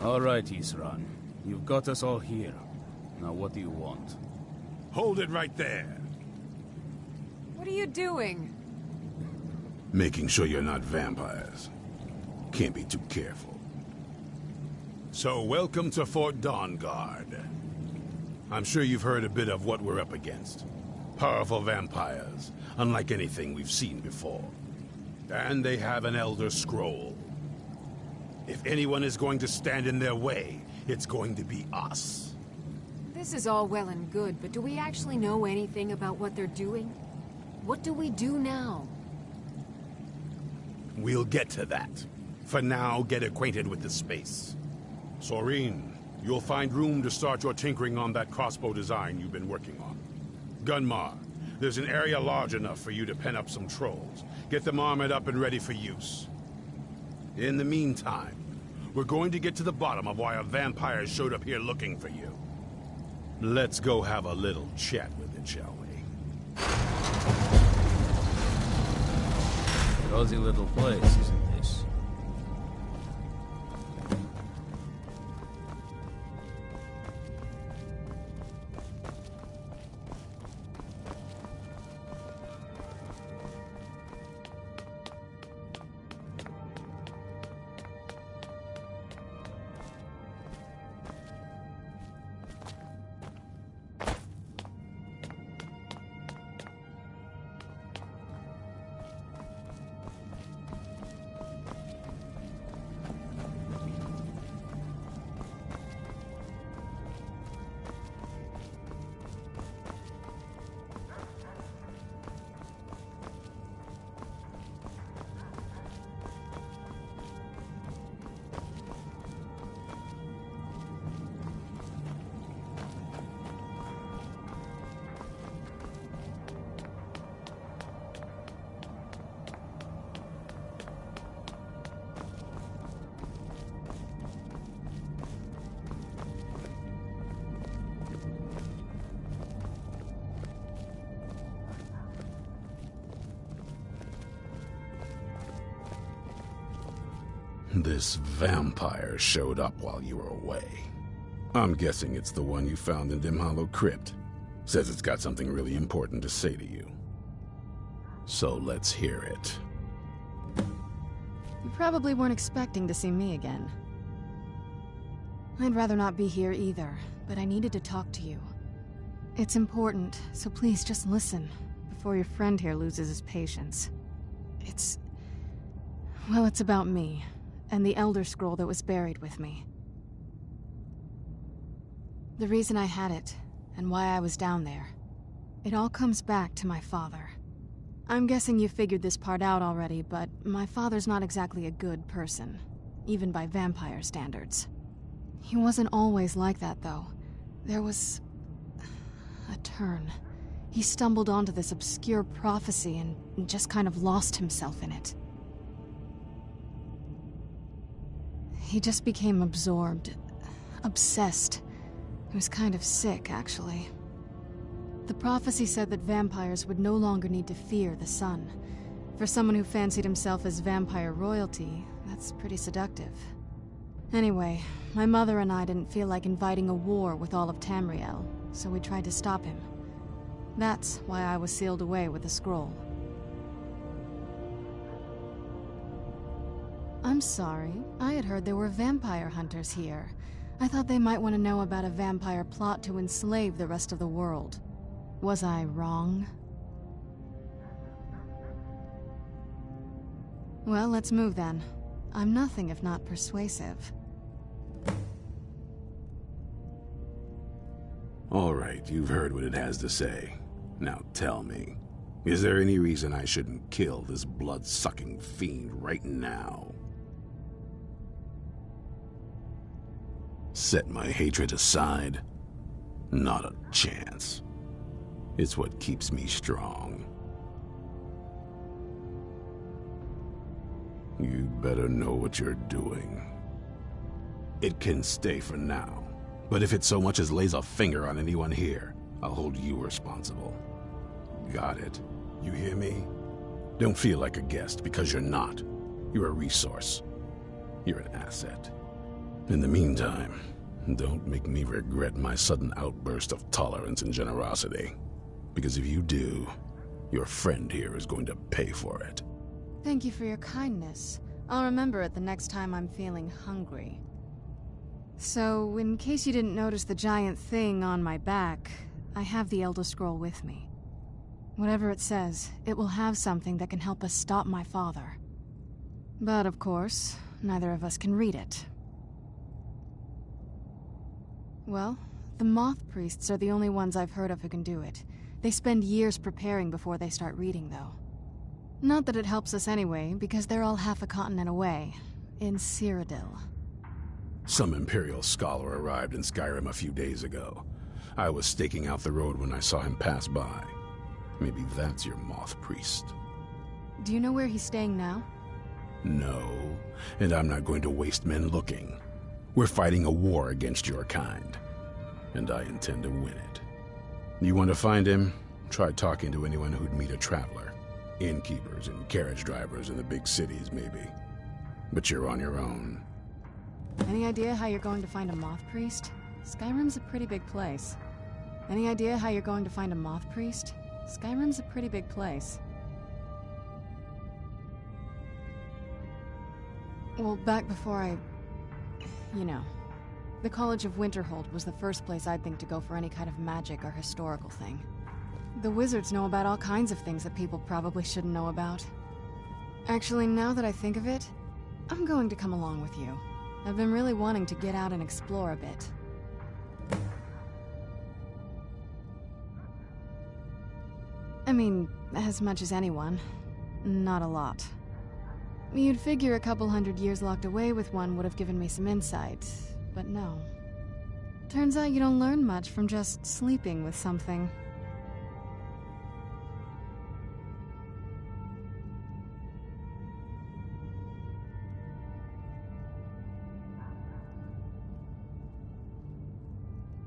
All right, Isran. You've got us all here. Now what do you want? Hold it right there. What are you doing? Making sure you're not vampires. Can't be too careful. So, welcome to Fort Dawnguard. I'm sure you've heard a bit of what we're up against. Powerful vampires, unlike anything we've seen before. And they have an Elder Scroll. If anyone is going to stand in their way, it's going to be us. This is all well and good, but do we actually know anything about what they're doing? What do we do now? We'll get to that. For now, get acquainted with the space. Soreen, you'll find room to start your tinkering on that crossbow design you've been working on. Gunmar, there's an area large enough for you to pen up some trolls. Get them armored up and ready for use. In the meantime, we're going to get to the bottom of why a vampire showed up here looking for you. Let's go have a little chat with it, shall we? Cozy little place, isn't this? This vampire showed up while you were away. I'm guessing it's the one you found in Dim Hollow Crypt. Says it's got something really important to say to you. So let's hear it. You probably weren't expecting to see me again. I'd rather not be here either, but I needed to talk to you. It's important, so please just listen, before your friend here loses his patience. Well, it's about me, and the Elder Scroll that was buried with me. The reason I had it, and why I was down there. It all comes back to my father. I'm guessing you figured this part out already, but my father's not exactly a good person, even by vampire standards. He wasn't always like that, though. There was a turn. He stumbled onto this obscure prophecy and just kind of lost himself in it. He just became absorbed, obsessed. He was kind of sick, actually. The prophecy said that vampires would no longer need to fear the sun. For someone who fancied himself as vampire royalty, that's pretty seductive. Anyway, my mother and I didn't feel like inviting a war with all of Tamriel, so we tried to stop him. That's why I was sealed away with the scroll. I'm sorry. I had heard there were vampire hunters here. I thought they might want to know about a vampire plot to enslave the rest of the world. Was I wrong? Well, let's move then. I'm nothing if not persuasive. All right, you've heard what it has to say. Now tell me, is there any reason I shouldn't kill this blood-sucking fiend right now? Set my hatred aside? Not a chance. It's what keeps me strong. You better know what you're doing. It can stay for now, but if it so much as lays a finger on anyone here, I'll hold you responsible. Got it? You hear me? Don't feel like a guest, because you're not. You're a resource. You're an asset. In the meantime, don't make me regret my sudden outburst of tolerance and generosity. Because if you do, your friend here is going to pay for it. Thank you for your kindness. I'll remember it the next time I'm feeling hungry. So, in case you didn't notice the giant thing on my back, I have the Elder Scroll with me. Whatever it says, it will have something that can help us stop my father. But of course, neither of us can read it. Well, the Moth Priests are the only ones I've heard of who can do it. They spend years preparing before they start reading, though. Not that it helps us anyway, because they're all half a continent away, in Cyrodiil. Some Imperial scholar arrived in Skyrim a few days ago. I was staking out the road when I saw him pass by. Maybe that's your Moth Priest. Do you know where he's staying now? No, and I'm not going to waste men looking. We're fighting a war against your kind, and I intend to win it. You want to find him? Try talking to anyone who'd meet a traveler. Innkeepers and carriage drivers in the big cities, maybe. But you're on your own. Any idea how you're going to find a Moth Priest? Skyrim's a pretty big place. Any idea how you're going to find a Moth Priest? Skyrim's a pretty big place. Well, back before you know, the College of Winterhold was the first place I'd think to go for any kind of magic or historical thing. The wizards know about all kinds of things that people probably shouldn't know about. Actually, now that I think of it, I'm going to come along with you. I've been really wanting to get out and explore a bit. I mean, as much as anyone. Not a lot. You'd figure a couple hundred years locked away with one would have given me some insight, but no. Turns out you don't learn much from just sleeping with something.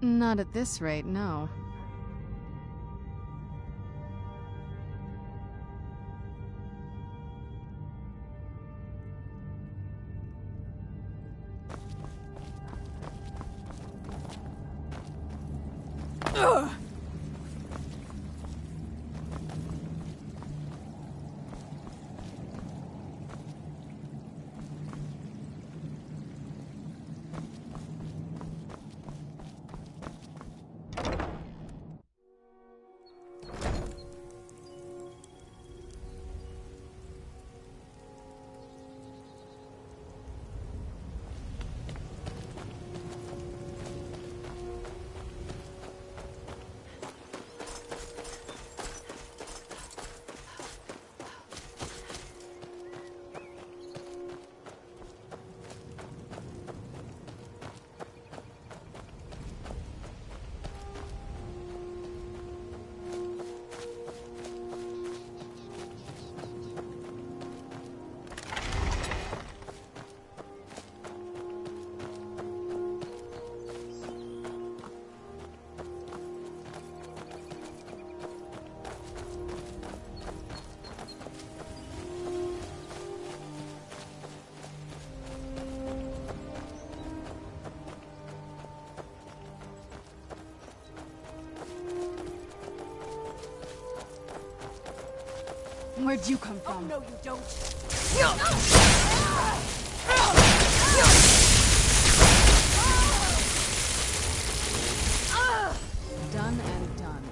Not at this rate, no. Where'd you come from? Oh, no, you don't. Done and done.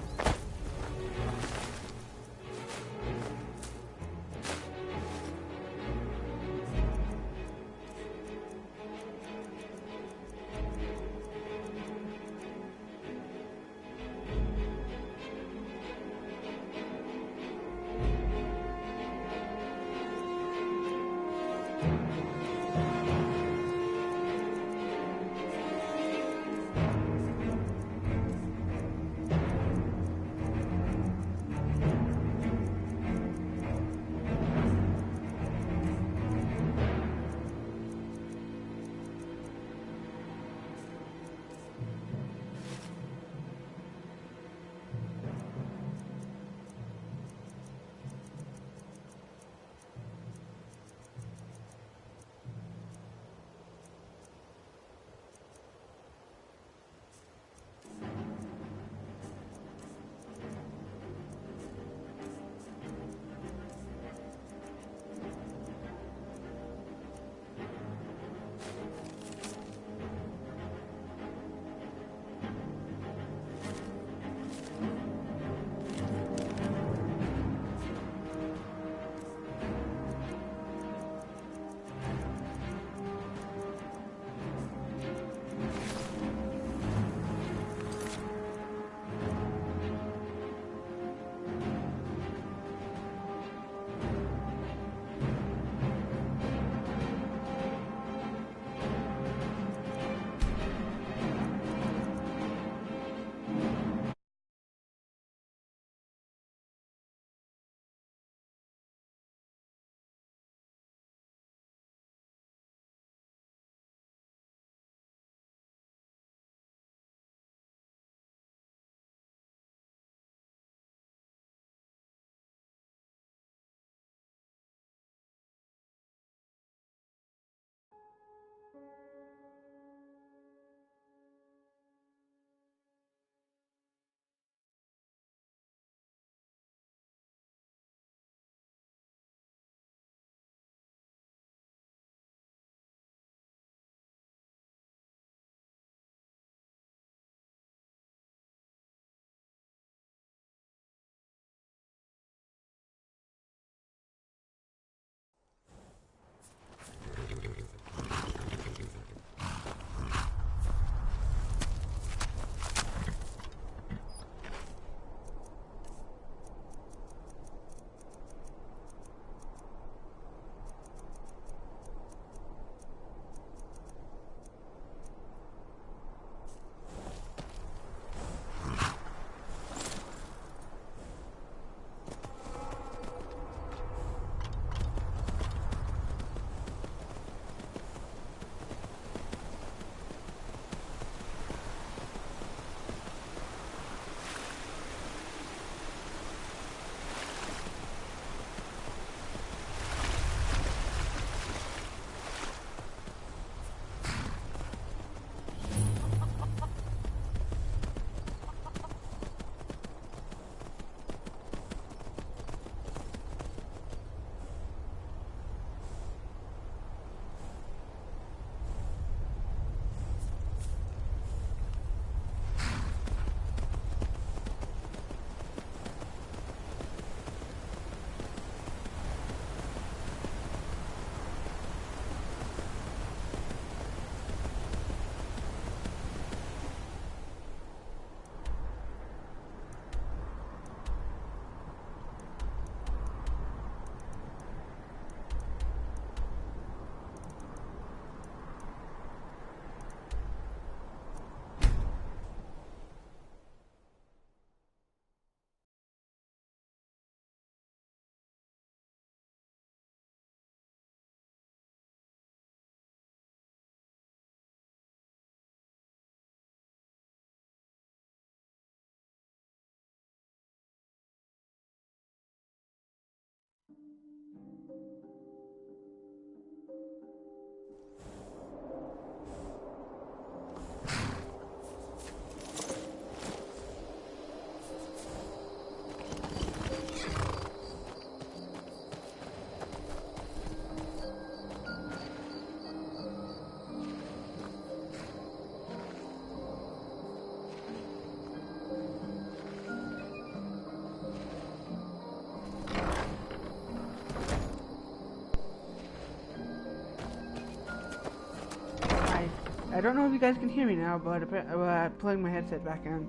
I don't know if you guys can hear me now, but I'm putting my headset back in.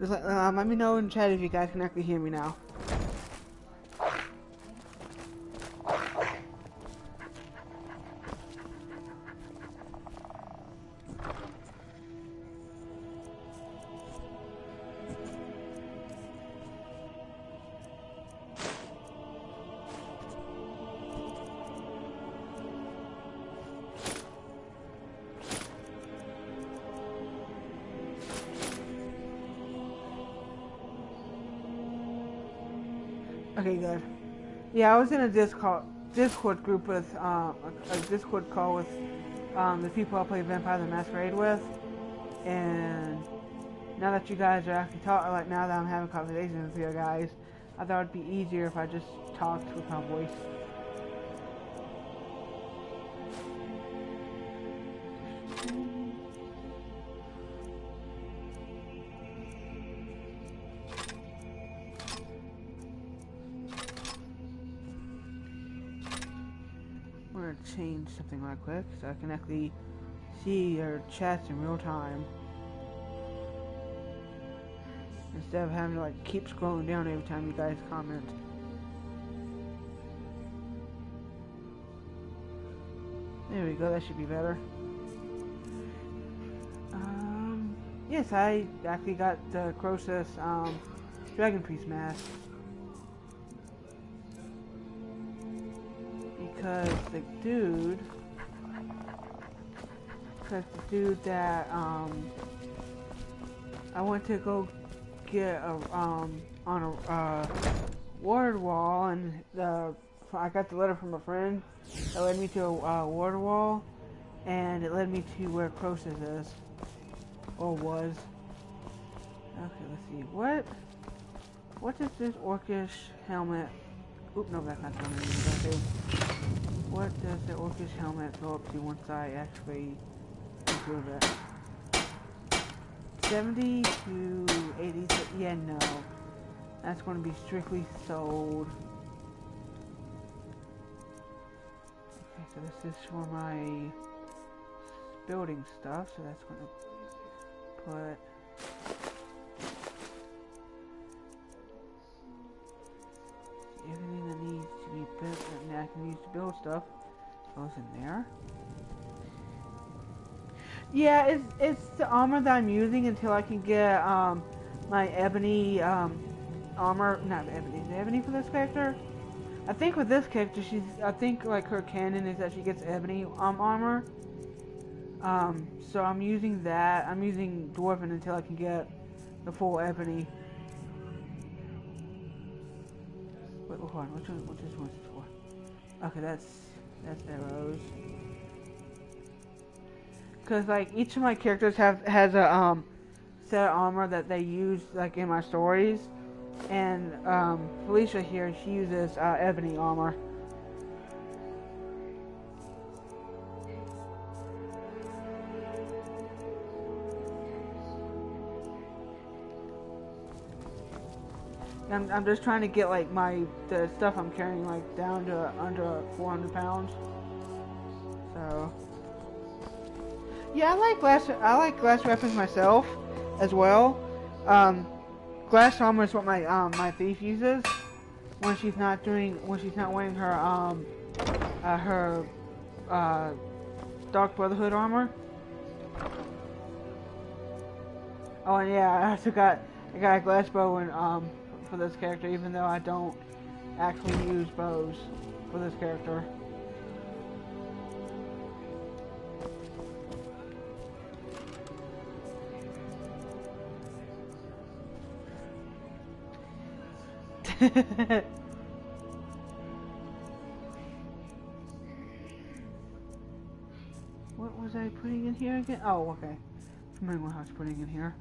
Just let me know in chat if you guys can actually hear me now. Okay, good. Yeah, I was in a Discord group with a Discord call with the people I play Vampire the Masquerade with, and now that you guys are actually talking, like now that I'm having conversations with you guys, I thought it'd be easier if I just talked with my voice. Change something right quick so I can actually see your chats in real time instead of having to like keep scrolling down every time you guys comment. There we go, that should be better. Yes, I actually got the Croesus Dragon Priest mask. Because the dude that I went to go get on a ward wall, and I got the letter from a friend that led me to a ward wall, and it led me to where Croesus is, or was. Okay, let's see. What does this orcish helmet? Oop, no, that's not the one I need to go to. What does the orcish helmet go up to once I actually improve it? 70 to 80, yeah, no. That's going to be strictly sold. Okay, so this is for my building stuff, so that's going to put... everything that needs to be built, that I can use to build stuff, goes in there. Yeah, it's the armor that I'm using until I can get my ebony armor. Not ebony. Is it ebony for this character? I think with this character, I think like her canon is that she gets ebony armor. So I'm using that. I'm using dwarven until I can get the full ebony. Wait, hold on. Which one's this for? Okay, that's arrows. Cause like each of my characters has a set of armor that they use like in my stories, and Vallisha here, she uses ebony armor. I'm just trying to get like the stuff I'm carrying like down to under 400 pounds. So yeah, I like glass weapons myself as well. Glass armor is what my thief uses when she's not wearing her Dark Brotherhood armor. Oh, and yeah, I got a glass bow and for this character, even though I don't actually use bows for this character. What was I putting in here again? Oh, okay. Remember what I was putting in here.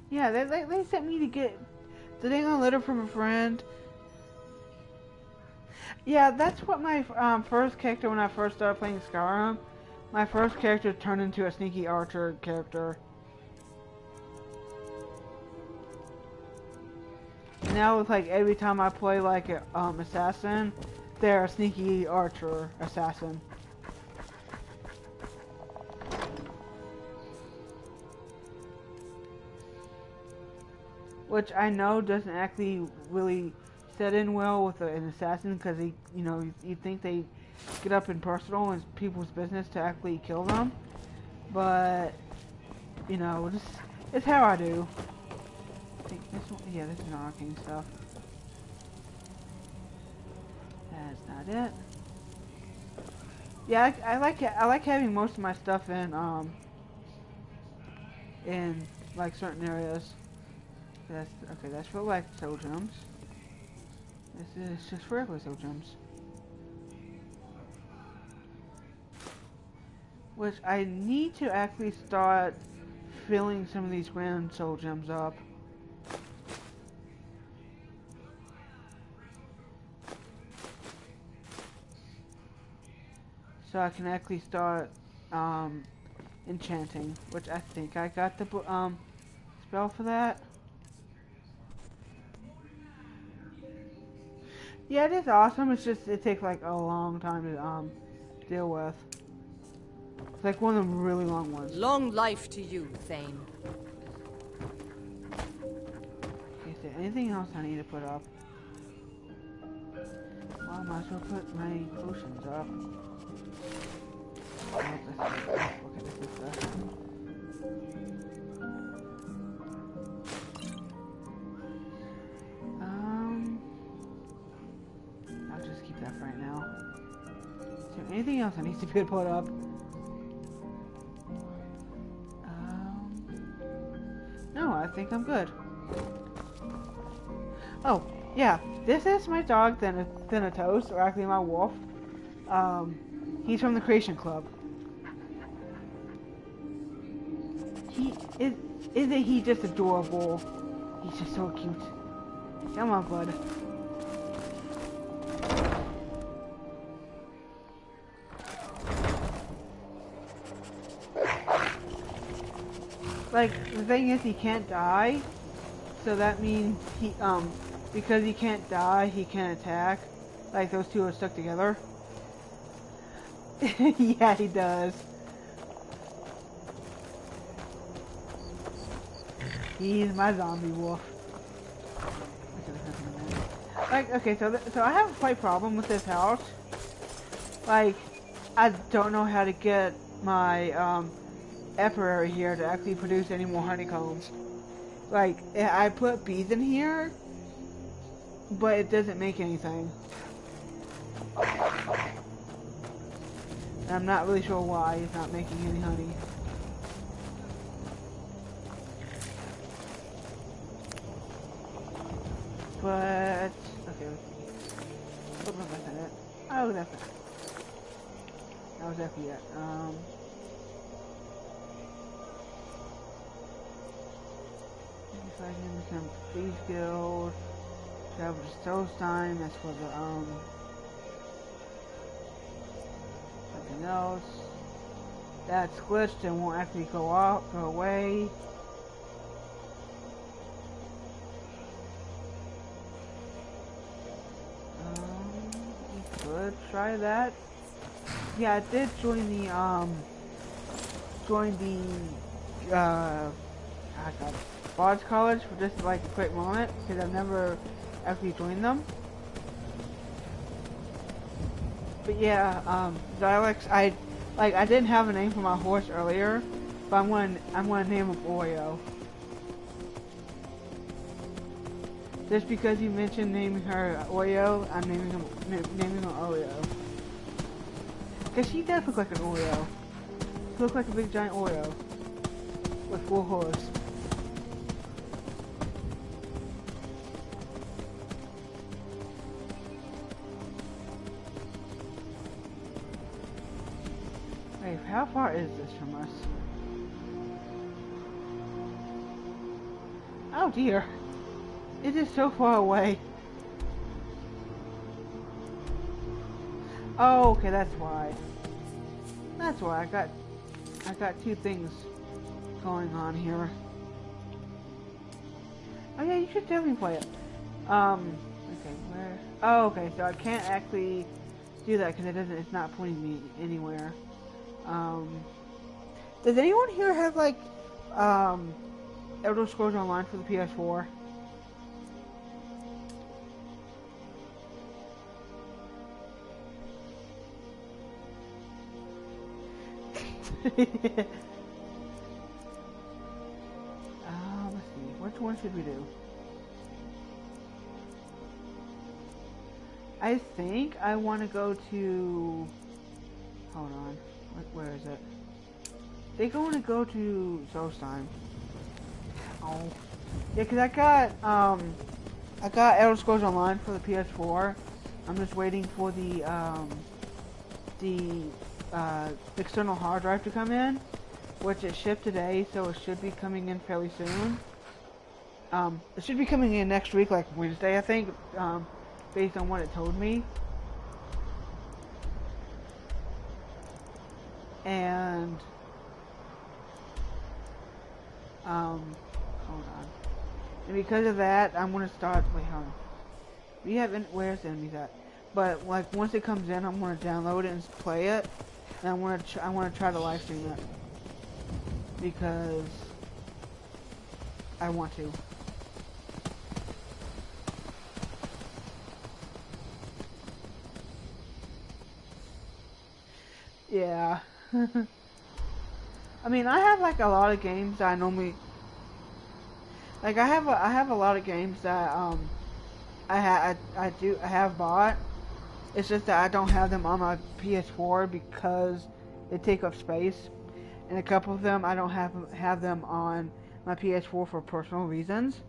Yeah, they sent me to get the thing on a letter from a friend. Yeah, that's what my first character when I first started playing Skyrim. My first character turned into a sneaky archer character. Now it's like every time I play like a assassin, they're a sneaky archer assassin. Which I know doesn't actually really set in well with an assassin because they, you know, you think they get up in personal and people's business to actually kill them, but you know, it's how I do. I think this one, yeah, this is not arcane stuff. That's not it. Yeah, I like having most of my stuff in like certain areas. That's okay. That's for like soul gems. This is just for regular soul gems. Which I need to actually start filling some of these grand soul gems up. So I can actually start enchanting, which I think I got the spell for that. Yeah, it is awesome. It's just it takes like a long time to deal with. It's like one of the really long ones. Long life to you, Thane. Is there anything else I need to put up? Well, I might as well put my potions up. Oh, this is stuff. I'll just keep that for right now. Is there anything else I need to be put up? No, I think I'm good. Oh, yeah. This is my dog, Thanatos, or actually my wolf. He's from the Creation Club. Isn't he just adorable? He's just so cute. Come on, bud. Like, the thing is, he can't die, so that means he, because he can't die, he can't attack. Like, those two are stuck together. Yeah, he does. He's my zombie wolf. Like, okay, so I have a slight problem with this house. Like, I don't know how to get my, apiary here to actually produce any more honeycombs. Like, I put bees in here, but it doesn't make anything. And I'm not really sure why it's not making any honey. But, okay. What was that? Oh, that's it. That was actually it. If I can become Thieves Guild, travel to Stolstein, that's for the, something else. That's glitched and won't actually go away. You could try that. Yeah, I did join the, Bards College for just like a quick moment, because I've never actually joined them. But yeah, dialects, I didn't have a name for my horse earlier, but I'm gonna name him Oreo. Just because you mentioned naming her Oreo, I'm naming her Oreo. Cause she does look like an Oreo. She looks like a big giant Oreo with 4 horns. Wait, how far is this from us? Oh dear. It is so far away. Oh, okay, that's why. That's why I got two things going on here. Oh yeah, you should definitely play it. Okay, where? Oh, okay, so I can't actually do that because it's not pointing me anywhere. Does anyone here have like, Elder Scrolls Online for the PS4? Let's see. Which one should we do? I think I want to go to... Hold on. Where is it? I think I want to go to Solstheim. Oh. Yeah, because I got Elder Scrolls Online for the PS4. I'm just waiting for the external hard drive to come in, which it shipped today, so it should be coming in fairly soon. It should be coming in next week, like Wednesday, I think, based on what it told me. And hold on. And because of that, I'm gonna start. Wait, hold on. We have where's the enemies at? But like once it comes in, I'm gonna download it and play it. And I want to try to live stream it because I want to. Yeah. I mean, I have like a lot of games that I normally like. I have a lot of games that I have bought. It's just that I don't have them on my PS4 because they take up space, and a couple of them I don't have them on my PS4 for personal reasons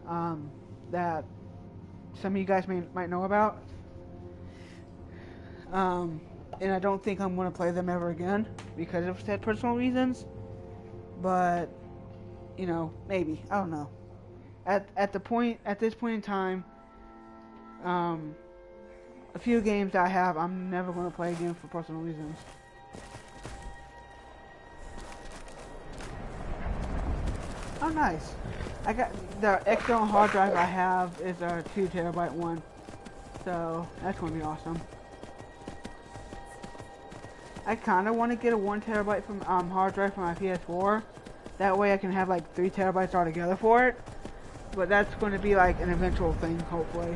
that some of you guys might know about. And I don't think I'm going to play them ever again because of said personal reasons. But you know, maybe, I don't know. At this point in time, a few games I have, I'm never going to play again for personal reasons. Oh, nice. I got the external hard drive I have is a 2 terabyte one, so that's going to be awesome. I kind of want to get a 1 terabyte from hard drive for my PS4. That way I can have like 3 terabytes altogether for it. But that's going to be like an eventual thing, hopefully.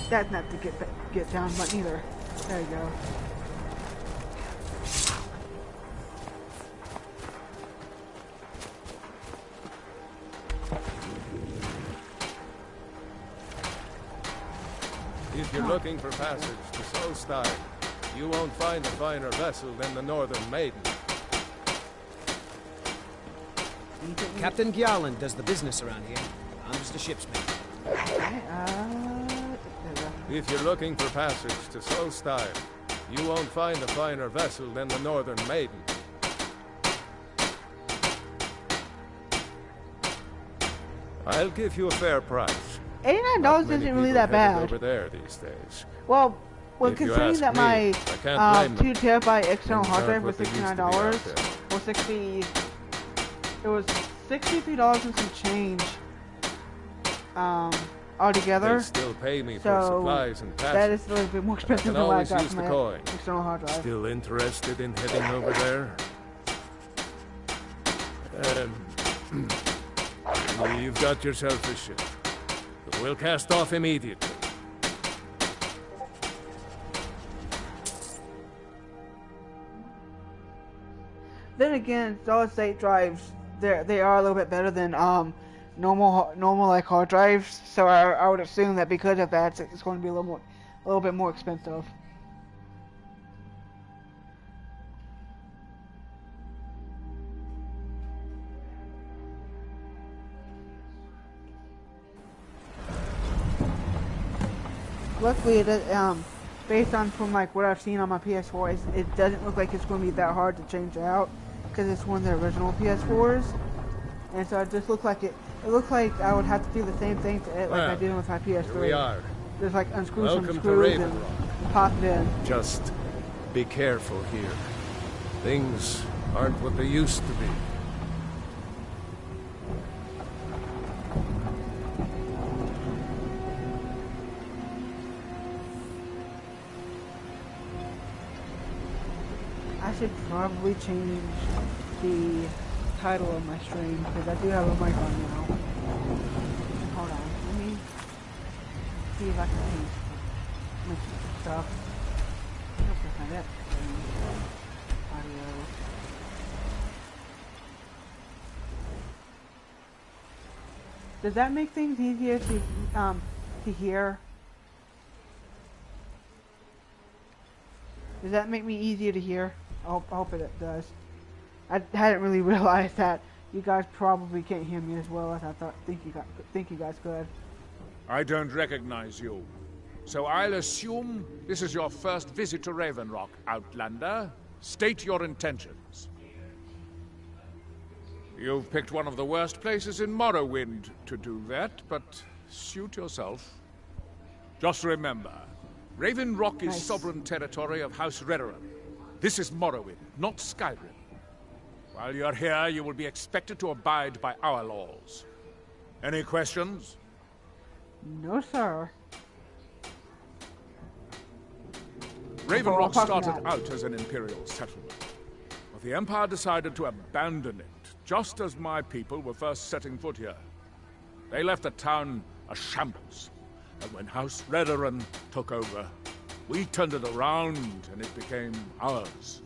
That's not the get down button either. There you go. If you're looking for passage to Solstheim, you won't find a finer vessel than the Northern Maiden. Captain Xylanth does the business around here. I'm just a ship's mate. If you're looking for passage to Solstheim, you won't find a finer vessel than the Northern Maiden. I'll give you a fair price. $89 isn't really that bad. Over there these days. Well, considering that my 2 terabyte external hard drive was $69, or 60, it was $63 and some change, altogether. They still pay me for supplies and passage. That is a little bit more expensive than what I got from my external hard drive. Still interested in heading over there? You've got yourself a ship. We'll cast off immediately. Then again, solid state drives, they are a little bit better than normal like hard drives. So I would assume that because of that, it's going to be a little bit more expensive. luckily, based on from like what I've seen on my PS4, it doesn't look like it's going to be that hard to change out because it's one of the original PS4s, and so it just looked like it. It looked like I would have to do the same thing to it like I did with my PS3. Here we are. Just like unscrew Welcome some to screws and Ravenrock. pop it in. Just be careful here. Things aren't what they used to be. I should probably change the title of my stream because I do have a mic on now. Hold on, let me see if I can change some stuff. Nope, that's not it. Audio. Does that make things easier to hear? Does that make me easier to hear? I hope it does. I hadn't really realized that you guys probably can't hear me as well as I think you guys could. I don't recognize you. So I'll assume this is your first visit to Ravenrock, Outlander. State your intentions. You've picked one of the worst places in Morrowind to do that, but suit yourself. Just remember, Ravenrock is sovereign territory of House Redoran. This is Morrowind, not Skyrim. While you're here, you will be expected to abide by our laws. Any questions? No, sir. Ravenrock started out as an Imperial settlement, but the Empire decided to abandon it, just as my people were first setting foot here. They left the town a shambles, and when House Redoran took over, we turned it around and it became ours.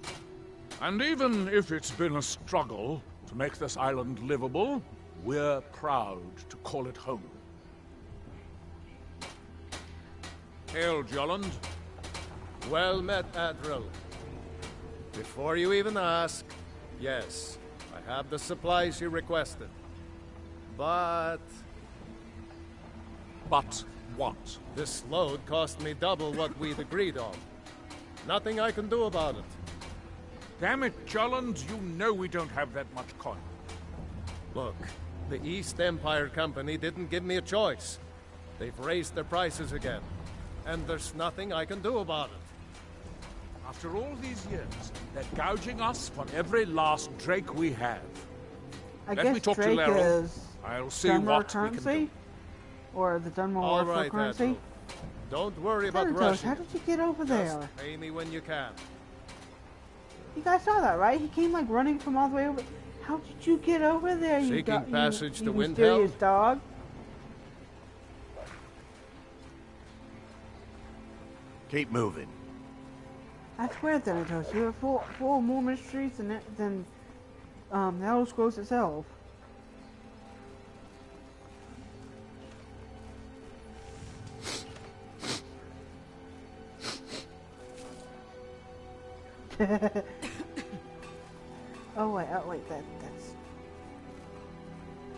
And even if it's been a struggle to make this island livable, we're proud to call it home. Hail, Xylanth. Well met, Admiral. Before you even ask, yes, I have the supplies you requested. But what? This load cost me double what we'd agreed on. Nothing I can do about it. Damn it, Xylanth, you know we don't have that much coin. Look, the East Empire Company didn't give me a choice. They've raised their prices again, and there's nothing I can do about it. After all these years, they're gouging us for every last drake we have. Let me talk to Laryl. I'll see what we can do. Or the Dunmore All Warfare right, currency? Admiral. Don't worry about Thanatos, rushing. how did you get over there? Just pay me when you can. You guys saw that, right? He came like running from all the way over. How did you get over there, you Seeking passage to Windhelm? mysterious dog? Keep moving. I swear, Thanatos, you're full of more mysteries than the Elder Scrolls itself. oh wait, that's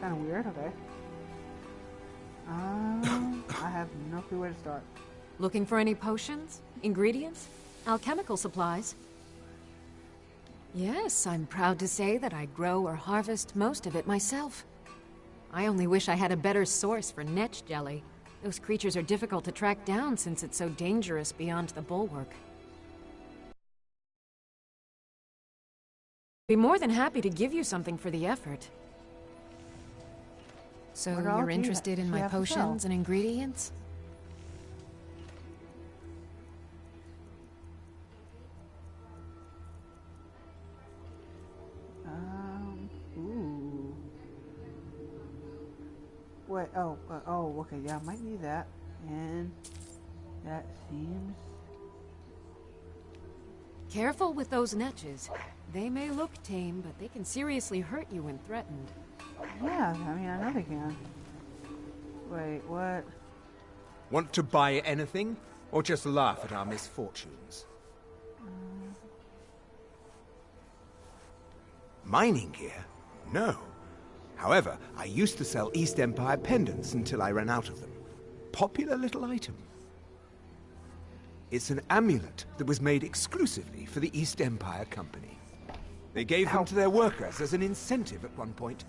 kind of weird. Okay. I have no clue where to start. Looking for any potions? Ingredients? Alchemical supplies? Yes, I'm proud to say that I grow or harvest most of it myself. I only wish I had a better source for netch jelly. Those creatures are difficult to track down since it's so dangerous beyond the bulwark. Be more than happy to give you something for the effort. So you're interested in my potions and ingredients? Ooh. Wait, okay, yeah, I might need that. And that seems... Careful with those netches. They may look tame, but they can seriously hurt you when threatened. Yeah, I mean, I know they can. Wait, what? Want to buy anything, or just laugh at our misfortunes? Mining gear? No. However, I used to sell East Empire pendants until I ran out of them. Popular little item. It's an amulet that was made exclusively for the East Empire Company. They gave them to their workers as an incentive at one point,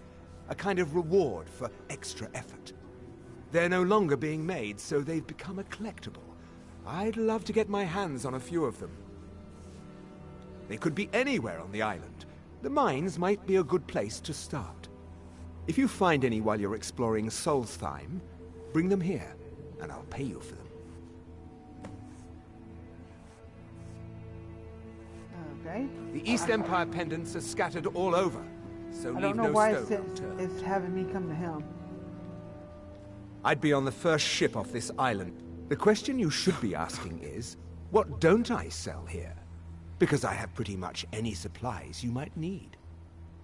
a kind of reward for extra effort. They're no longer being made, so they've become a collectible. I'd love to get my hands on a few of them. They could be anywhere on the island. The mines might be a good place to start. If you find any while you're exploring Solstheim, bring them here, and I'll pay you for them. Okay. The East Empire pendants are scattered all over, so leave no stone unturned. It's having me come to him. I'd be on the first ship off this island. The question you should be asking is, what don't I sell here? Because I have pretty much any supplies you might need.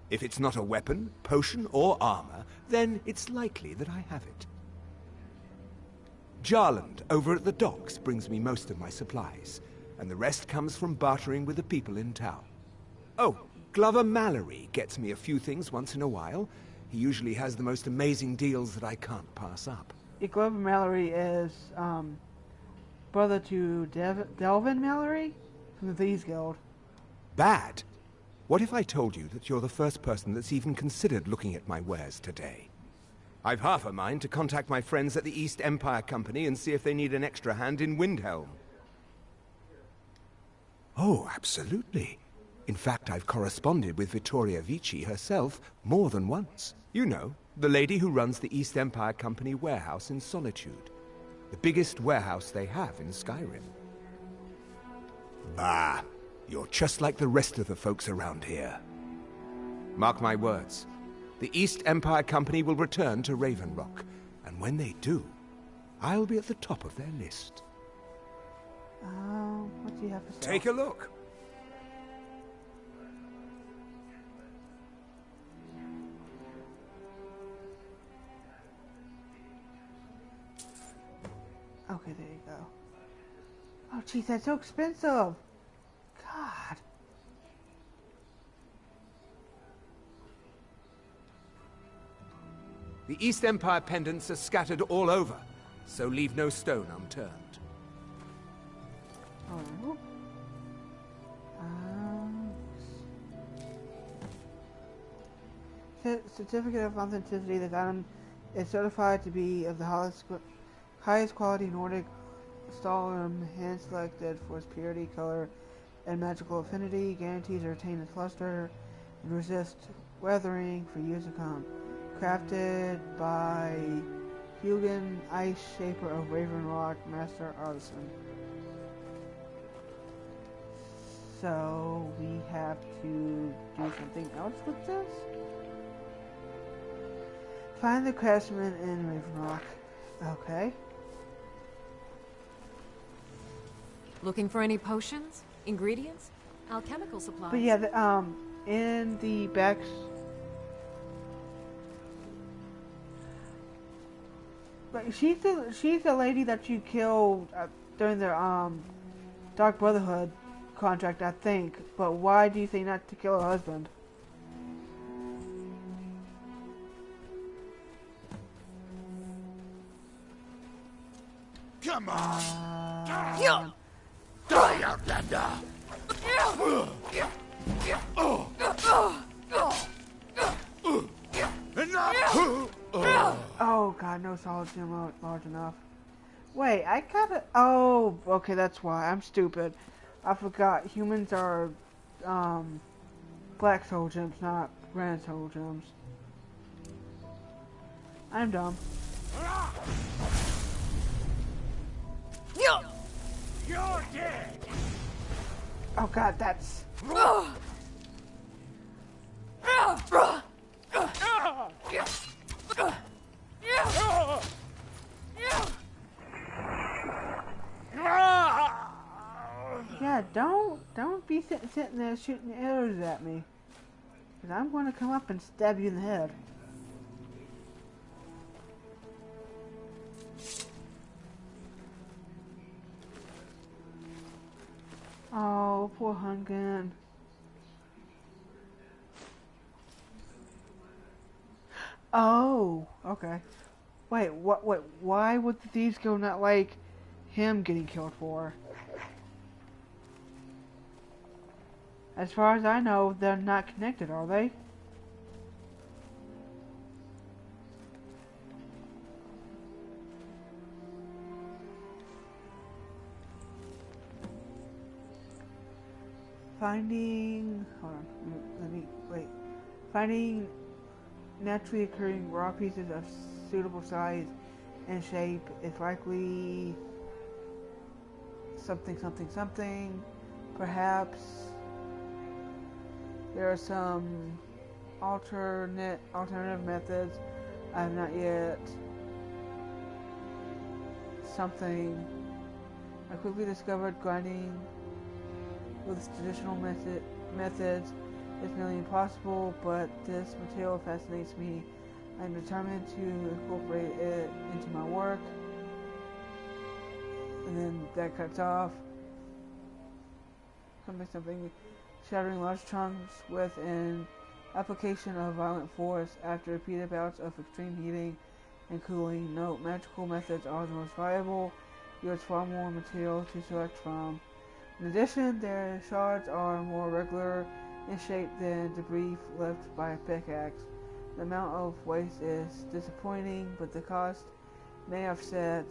If it's not a weapon, potion, or armor, then it's likely that I have it. Xylanth, over at the docks, brings me most of my supplies, and the rest comes from bartering with the people in town. Oh, Glover Mallory gets me a few things once in a while. He usually has the most amazing deals that I can't pass up. Glover Mallory is, brother to Delvin Mallory from the Thieves Guild. Bad? What if I told you that you're the first person that's even considered looking at my wares today? I've half a mind to contact my friends at the East Empire Company and see if they need an extra hand in Windhelm. Oh, absolutely. In fact, I've corresponded with Vittoria Vici herself more than once. You know, the lady who runs the East Empire Company warehouse in Solitude. The biggest warehouse they have in Skyrim. Ah, you're just like the rest of the folks around here. Mark my words. The East Empire Company will return to Raven Rock, and when they do, I'll be at the top of their list. What do you have to say? Take a look. Okay, there you go. Oh, jeez, that's so expensive. God. The East Empire pendants are scattered all over, so leave no stone unturned. Oh. Certificate of authenticity. This item is certified to be of the highest quality Nordic Stalum, hand selected for its purity, color, and magical affinity. Guarantees to retain its luster and resist weathering for years to come. Crafted by Hugin, Ice Shaper of Raven Rock, Master Artisan. So we have to do something else with this? Find the craftsman in Raven Rock. Okay. Looking for any potions? Ingredients? Alchemical supplies? But yeah, in the back... But she's the lady that you killed during the Dark Brotherhood contract, I think. But why do you say not to kill her husband? Come on! Die, Outlander! Oh god, no solid gem large enough. Wait, I gotta... Oh, okay, that's why. I'm stupid. I forgot. Humans are, black soul gems, not grand soul gems. I'm dumb. You're dead! Oh god, that's... Yeah, don't be sitting there shooting arrows at me. Because I'm going to come up and stab you in the head. Oh, poor Hungan. Oh, okay. Wait, why would the Thieves Guild not like him getting killed for? As far as I know, they're not connected, are they? Finding naturally occurring rock pieces of suitable size and shape is likely something. Perhaps there are some alternative methods I have not yet. I quickly discovered grinding with traditional methods is nearly impossible, but this material fascinates me. I'm determined to incorporate it into my work. And then that cuts off. Something. Shattering large chunks with an application of violent force after repeated bouts of extreme heating and cooling. Note, magical methods are the most viable. Yields far more material to select from. In addition, their shards are more regular in shape than debris left by a pickaxe. The amount of waste is disappointing, but the cost may offset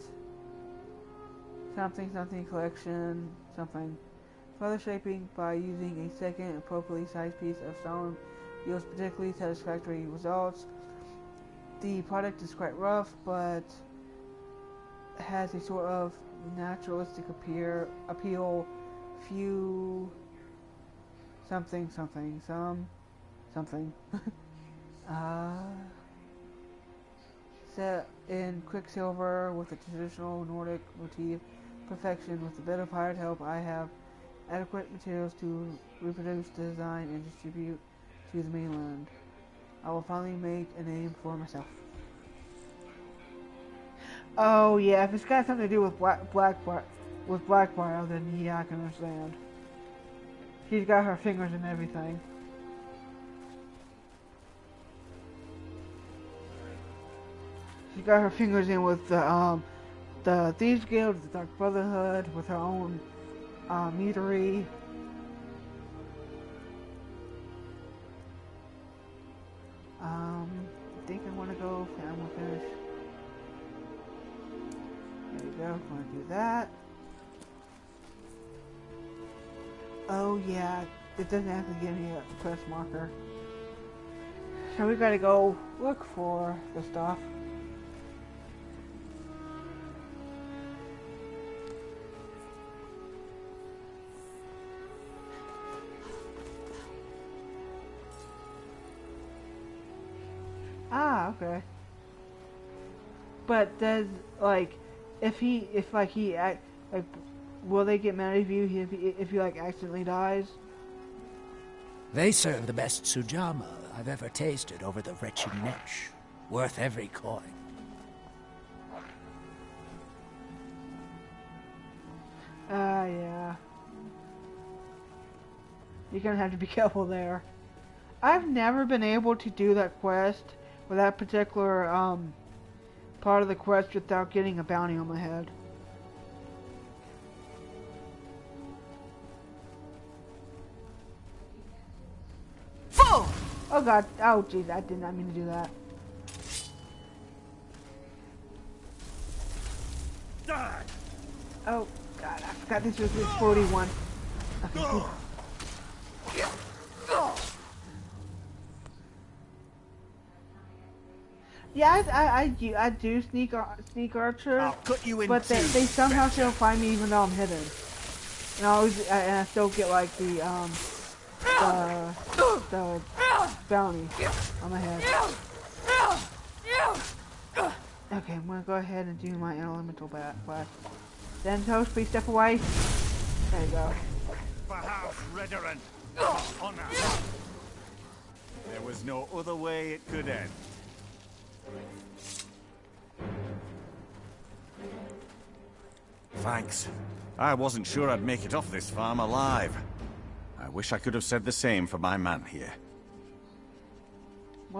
something collection something. Further shaping by using a second appropriately sized piece of stone yields particularly satisfactory results. The product is quite rough, but has a sort of naturalistic appeal. Few something set in quicksilver with a traditional Nordic motif perfection. With a bit of hired help, I have adequate materials to reproduce the design and distribute to the mainland. I will finally make a name for myself. Oh yeah, if it's got something to do with Blackbriar, then yeah, I can understand. She's got her fingers in everything. She's got her fingers in with the Thieves Guild, the Dark Brotherhood, with her own meadery. I think I want to go. I'm gonna finish. There we go. I'm gonna do that. Oh yeah, it doesn't have to give me a quest marker. So we gotta go look for the stuff. Ah, okay. But does will they get mad at you if he like accidentally dies? They serve the best sujama I've ever tasted over the wretched Netch. Worth every coin. Yeah. You're gonna have to be careful there. I've never been able to do that quest, or that particular part of the quest, without getting a bounty on my head. Oh god, oh jeez, I did not mean to do that. Oh god, I forgot this was the 41. Okay. Yeah, I do sneak archer, I'll cut you in but they somehow still find me even though I'm hidden. And I still get like the bounty on my head. Okay, I'm gonna go ahead and do my elemental blast. Then Toast, please step away. There you go. For House Redoran. Honor. There was no other way it could end. Thanks. I wasn't sure I'd make it off this farm alive. I wish I could have said the same for my man here.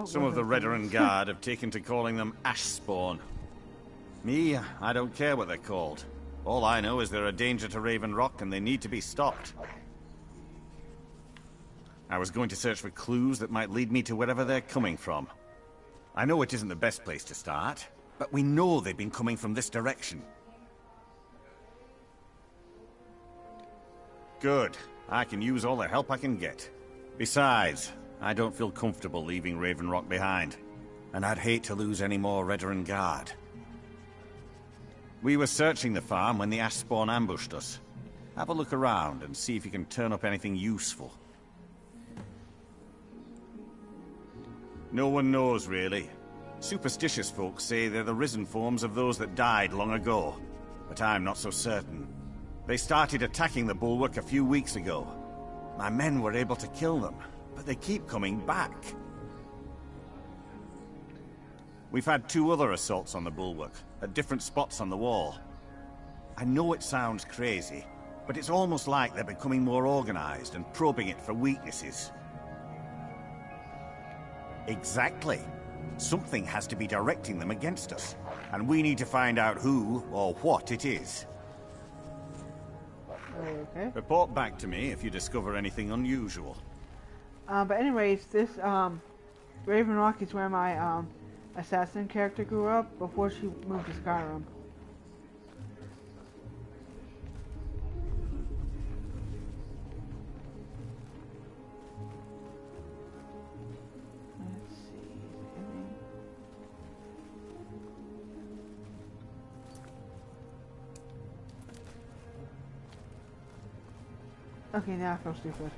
Some of the Redoran Guard have taken to calling them ash spawn. Me, I don't care what they're called. All I know is they're a danger to Raven Rock and they need to be stopped. I was going to search for clues that might lead me to wherever they're coming from. I know it isn't the best place to start, but we know they've been coming from this direction. Good. I can use all the help I can get. Besides, I don't feel comfortable leaving Raven Rock behind, and I'd hate to lose any more Redoran Guard. We were searching the farm when the ash spawn ambushed us. Have a look around and see if you can turn up anything useful. No one knows, really. Superstitious folks say they're the risen forms of those that died long ago, but I'm not so certain. They started attacking the bulwark a few weeks ago. My men were able to kill them, but they keep coming back. We've had 2 other assaults on the bulwark, at different spots on the wall. I know it sounds crazy, but it's almost like they're becoming more organized and probing it for weaknesses. Exactly. Something has to be directing them against us, and we need to find out who or what it is. Okay. Report back to me if you discover anything unusual. But anyways, this Raven Rock is where my assassin character grew up before she moved to Skyrim. Let's see. Okay, now I feel stupid.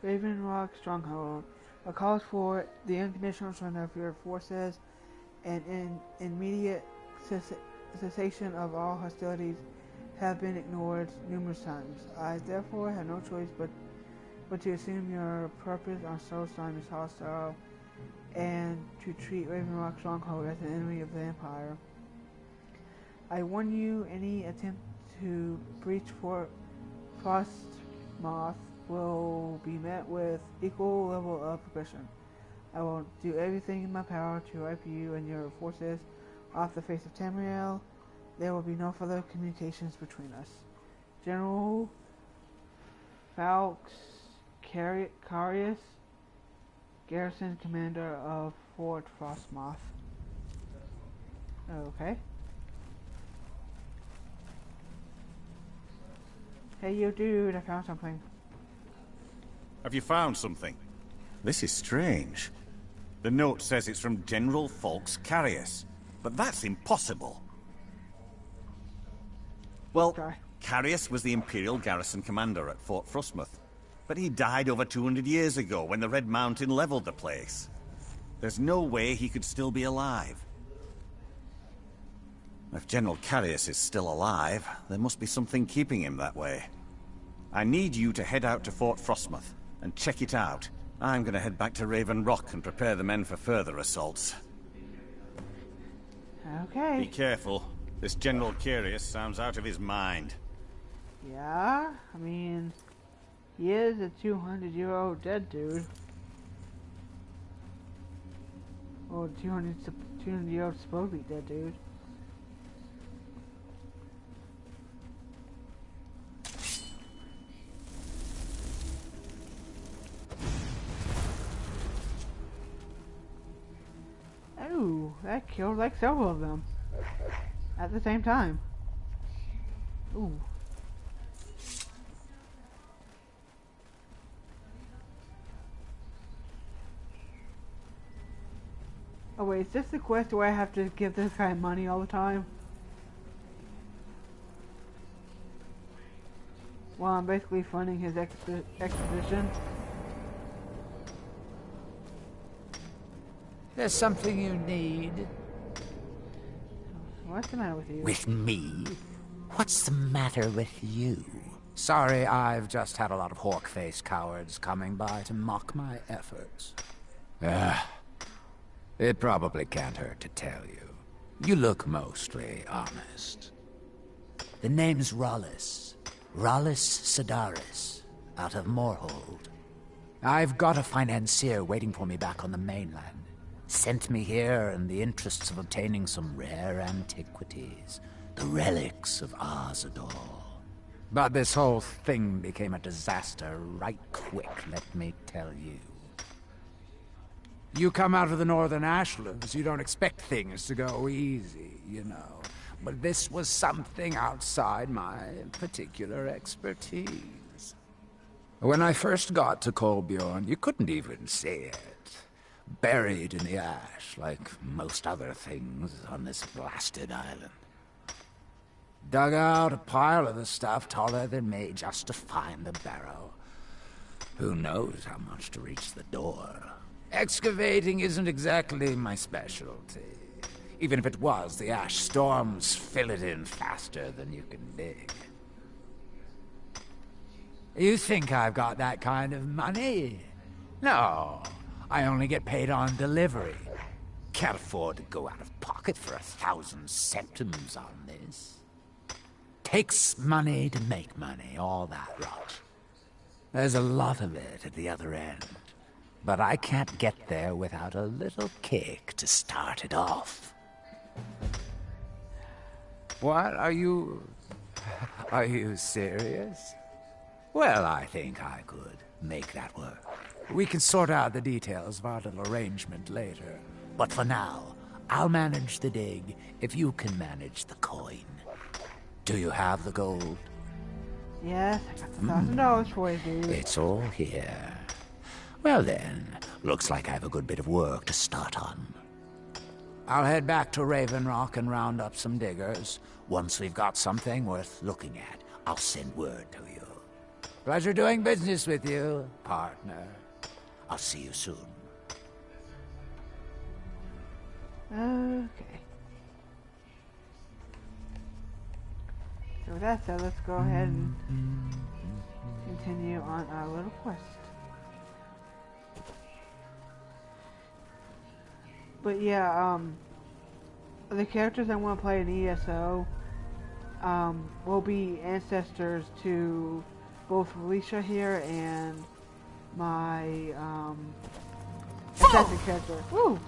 Raven Rock Stronghold. A calls for the unconditional surrender of your forces and an immediate cessation of all hostilities have been ignored numerous times. I therefore have no choice but to assume your purpose on Soulstone is hostile and to treat Raven Rock Stronghold as an enemy of the Empire. I warn you, any attempt to breach Fort Frostmoth will be met with equal level of aggression. I will do everything in my power to wipe you and your forces off the face of Tamriel. There will be no further communications between us. General Falx Carius, Garrison Commander of Fort Frostmoth. Okay. Hey you dude, I found something. Have you found something? This is strange. The note says it's from General Falx Carius, but that's impossible. Well, Carius was the Imperial garrison commander at Fort Frostmoth, but he died over 200 years ago when the Red Mountain leveled the place. There's no way he could still be alive. If General Carius is still alive, there must be something keeping him that way. I need you to head out to Fort Frostmoth and check it out. I'm gonna head back to Raven Rock and prepare the men for further assaults. Okay. Be careful. This General Carius sounds out of his mind. Yeah, I mean, he is a 200-year-old dead dude. Or 200-year-old supposedly dead dude. Ooh, that killed like several of them at the same time. Ooh. Oh wait, is this the quest where I have to give this guy money all the time? While I'm basically funding his expedition? There's something you need. What's the matter with you? With me? What's the matter with you? Sorry, I've just had a lot of hawk-faced cowards coming by to mock my efforts. It probably can't hurt to tell you. You look mostly honest. The name's Rollis. Rollis Sedaris. out of Moorhold. I've got a financier waiting for me back on the mainland. Sent me here in the interests of obtaining some rare antiquities, the relics of Arzador. But this whole thing became a disaster right quick, let me tell you. You come out of the Northern Ashlands, you don't expect things to go easy, you know. But this was something outside my particular expertise. When I first got to Kolbjorn, you couldn't even see it. Buried in the ash, like most other things on this blasted island. Dug out a pile of the stuff taller than me just to find the barrow. Who knows how much to reach the door? Excavating isn't exactly my specialty. Even if it was, the ash storms fill it in faster than you can dig. You think I've got that kind of money? No, I only get paid on delivery. Can't afford to go out of pocket for 1,000 centimes on this. Takes money to make money, all that rot. There's a lot of it at the other end. But I can't get there without a little kick to start it off. What? Are you serious? Well, I think I could make that work. We can sort out the details of our little arrangement later. But for now, I'll manage the dig if you can manage the coin. Do you have the gold? Yes, I got the $1,000 for you, dude. It's all here. Well then, looks like I have a good bit of work to start on. I'll head back to Raven Rock and round up some diggers. Once we've got something worth looking at, I'll send word to you. Pleasure doing business with you, partner. I'll see you soon. Okay. So with that said, let's go ahead and continue on our little quest. But yeah, the characters I want to play in ESO will be ancestors to both Vallisha here and my assassin character. Woo!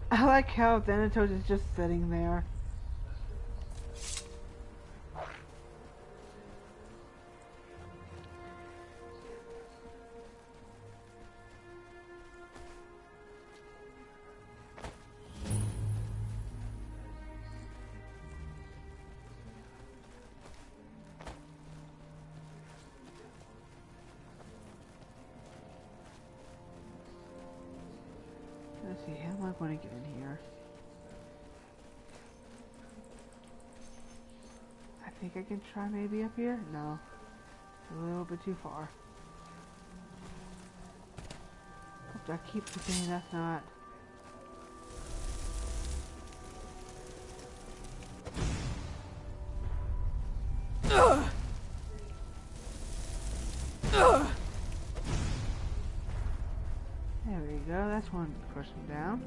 I like how Thanatos is just sitting there. Let's see, how am I going to get in here? I think I can try maybe up here? No. It's a little bit too far. I keep forgetting that's not... There we go, that's one person down.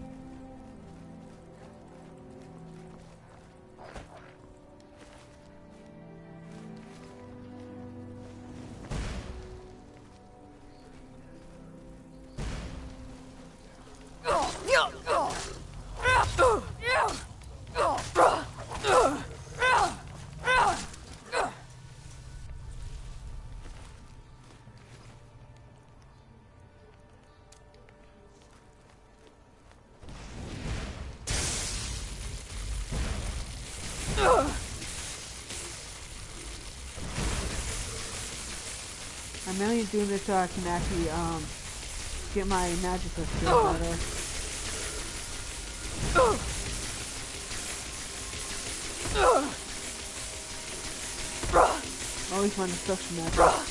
I'm mainly doing this so I can actually get my magical skills better. Always want to destruction magic.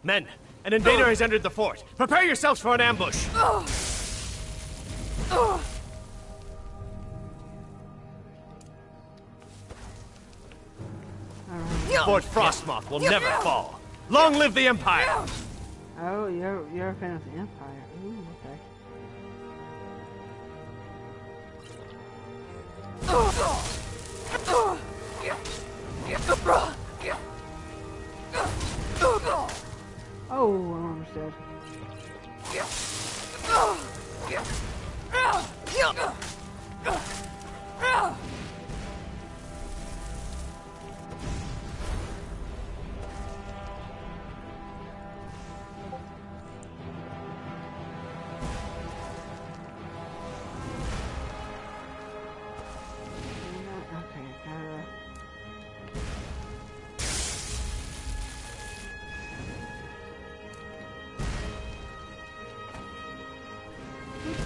Men, an invader has entered the fort. Prepare yourselves for an ambush. Fort Frostmoth will never fall. Long live the Empire! Oh, you're a fan of the Empire. Ooh, okay. Oh, I'm almost dead.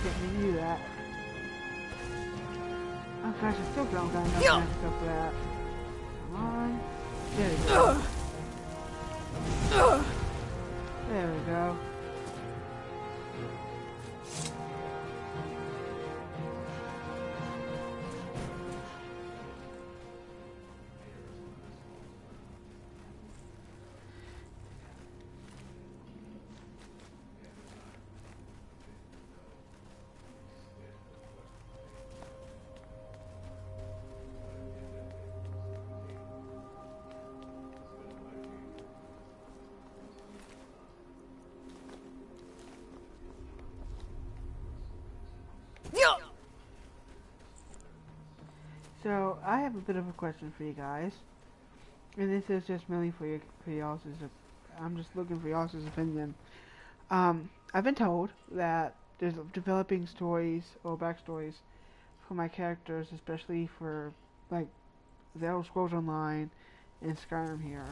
Didn't do that. Oh gosh, I still don't got enough magic stuff for that. Come on. There we go. There we go. So I have a bit of a question for you guys, and this is just mainly for y'all's. I'm just looking for y'all's opinion. I've been told that there's developing stories or backstories for my characters, especially for like the Elder Scrolls Online and Skyrim here,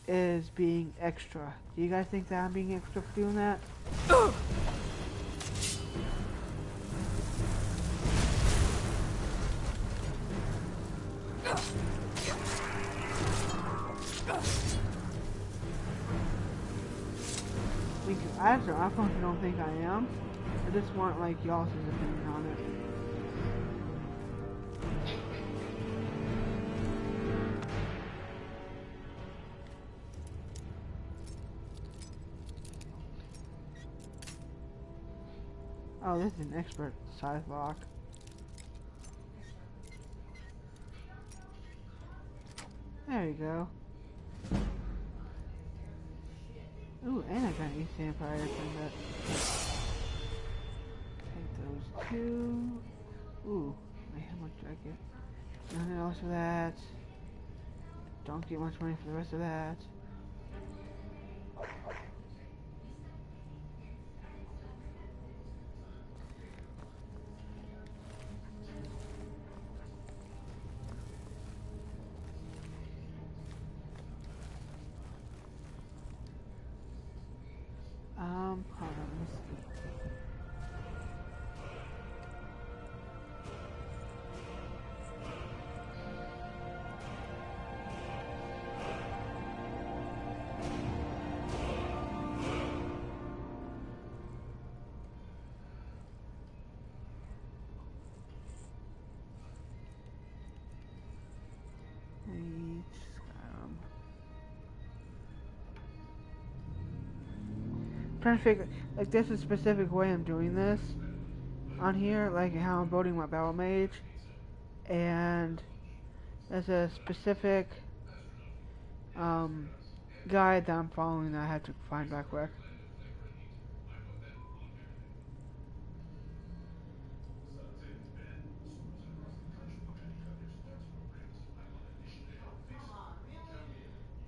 is being extra. Do you guys think that I'm being extra for doing that? I personally don't think I am. I just want like y'all's opinion on it. Oh, this is an expert size lock. There you go. Ooh, and I got an East Empire from that. Take those two. Ooh, how much do I get? Nothing else for that. Don't get much money for the rest of that. Hold on, let me see. Trying to figure, like, there's a specific way I'm doing this on here, like how I'm building my battle mage, and there's a specific guide that I'm following that I have to find back quick.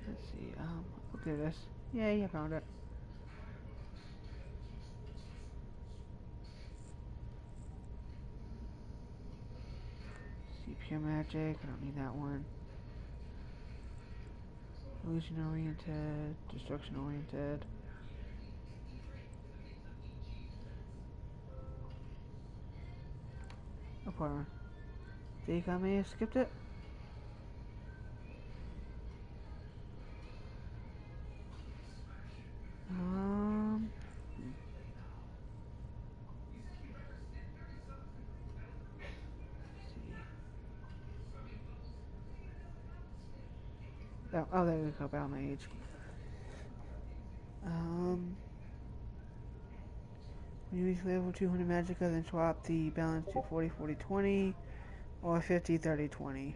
Let's see, look at this. Yay, I found it. Pure magic, I don't need that one. Illusion oriented, destruction oriented. Oh, pardon. Think I may have skipped it? Oh, there we go. Battle Mage. When you reach level 200 Magicka, then swap the balance to 40-40-20 or 50-30-20.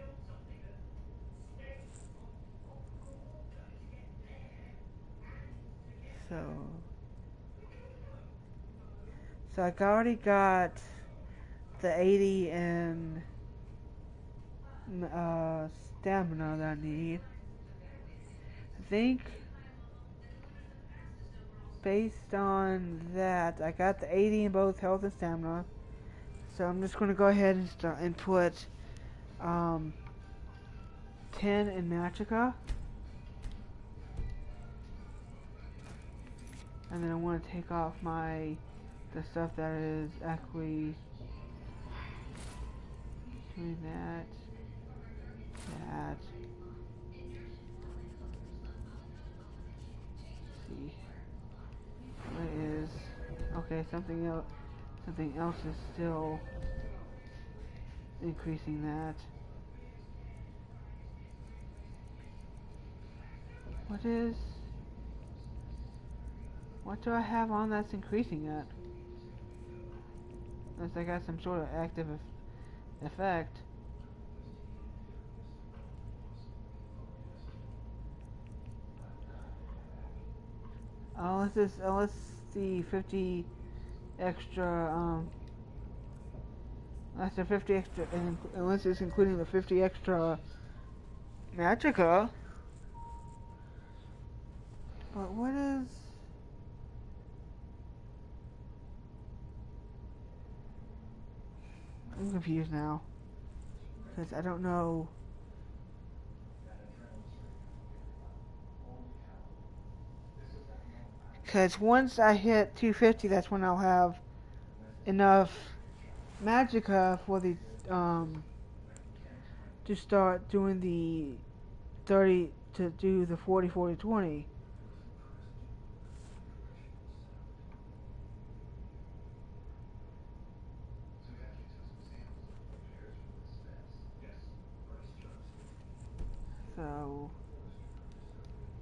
So I already got the 80 and stamina that I need. I think based on that, I got the 80 in both health and stamina. So I'm just going to go ahead and start and put 10 in Magicka. And then I want to take off the stuff that is actually doing that. Let's see. What is okay? Something else is still increasing that. What do I have on that's increasing it? Unless I got some sort of active effect. Unless the 50 extra, unless the 50 extra, unless it's including the 50 extra Magicka. But what is? I'm confused now because I don't know. Because once I hit 250, that's when I'll have enough Magicka for the to start doing the 30 to do the 40-40-20. So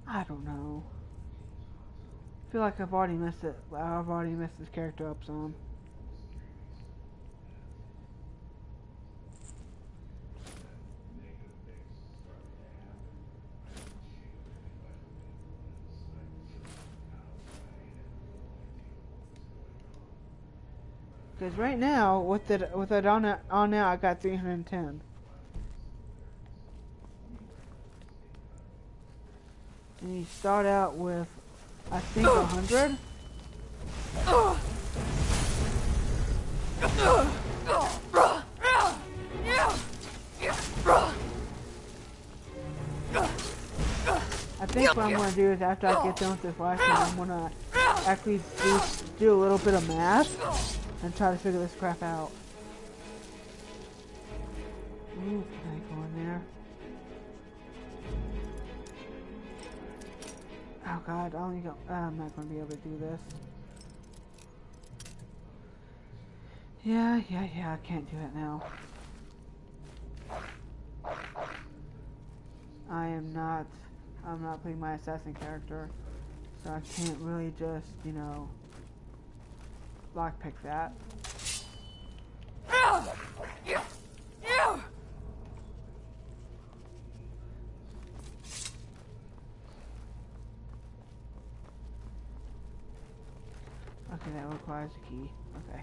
I don't know. I feel like I've already messed it. I've already messed this character up some. Because right now, with it on now, I got 310. And you start out with, I think, 100. I think what I'm going to do is after I get done with this last one, I'm going to actually do a little bit of math and try to figure this crap out. Ooh, can I go in there? Oh god, I'm not going to be able to do this. Yeah, I can't do it now. I'm not playing my assassin character, so I can't really just, lockpick that. Okay, that requires a key. Okay.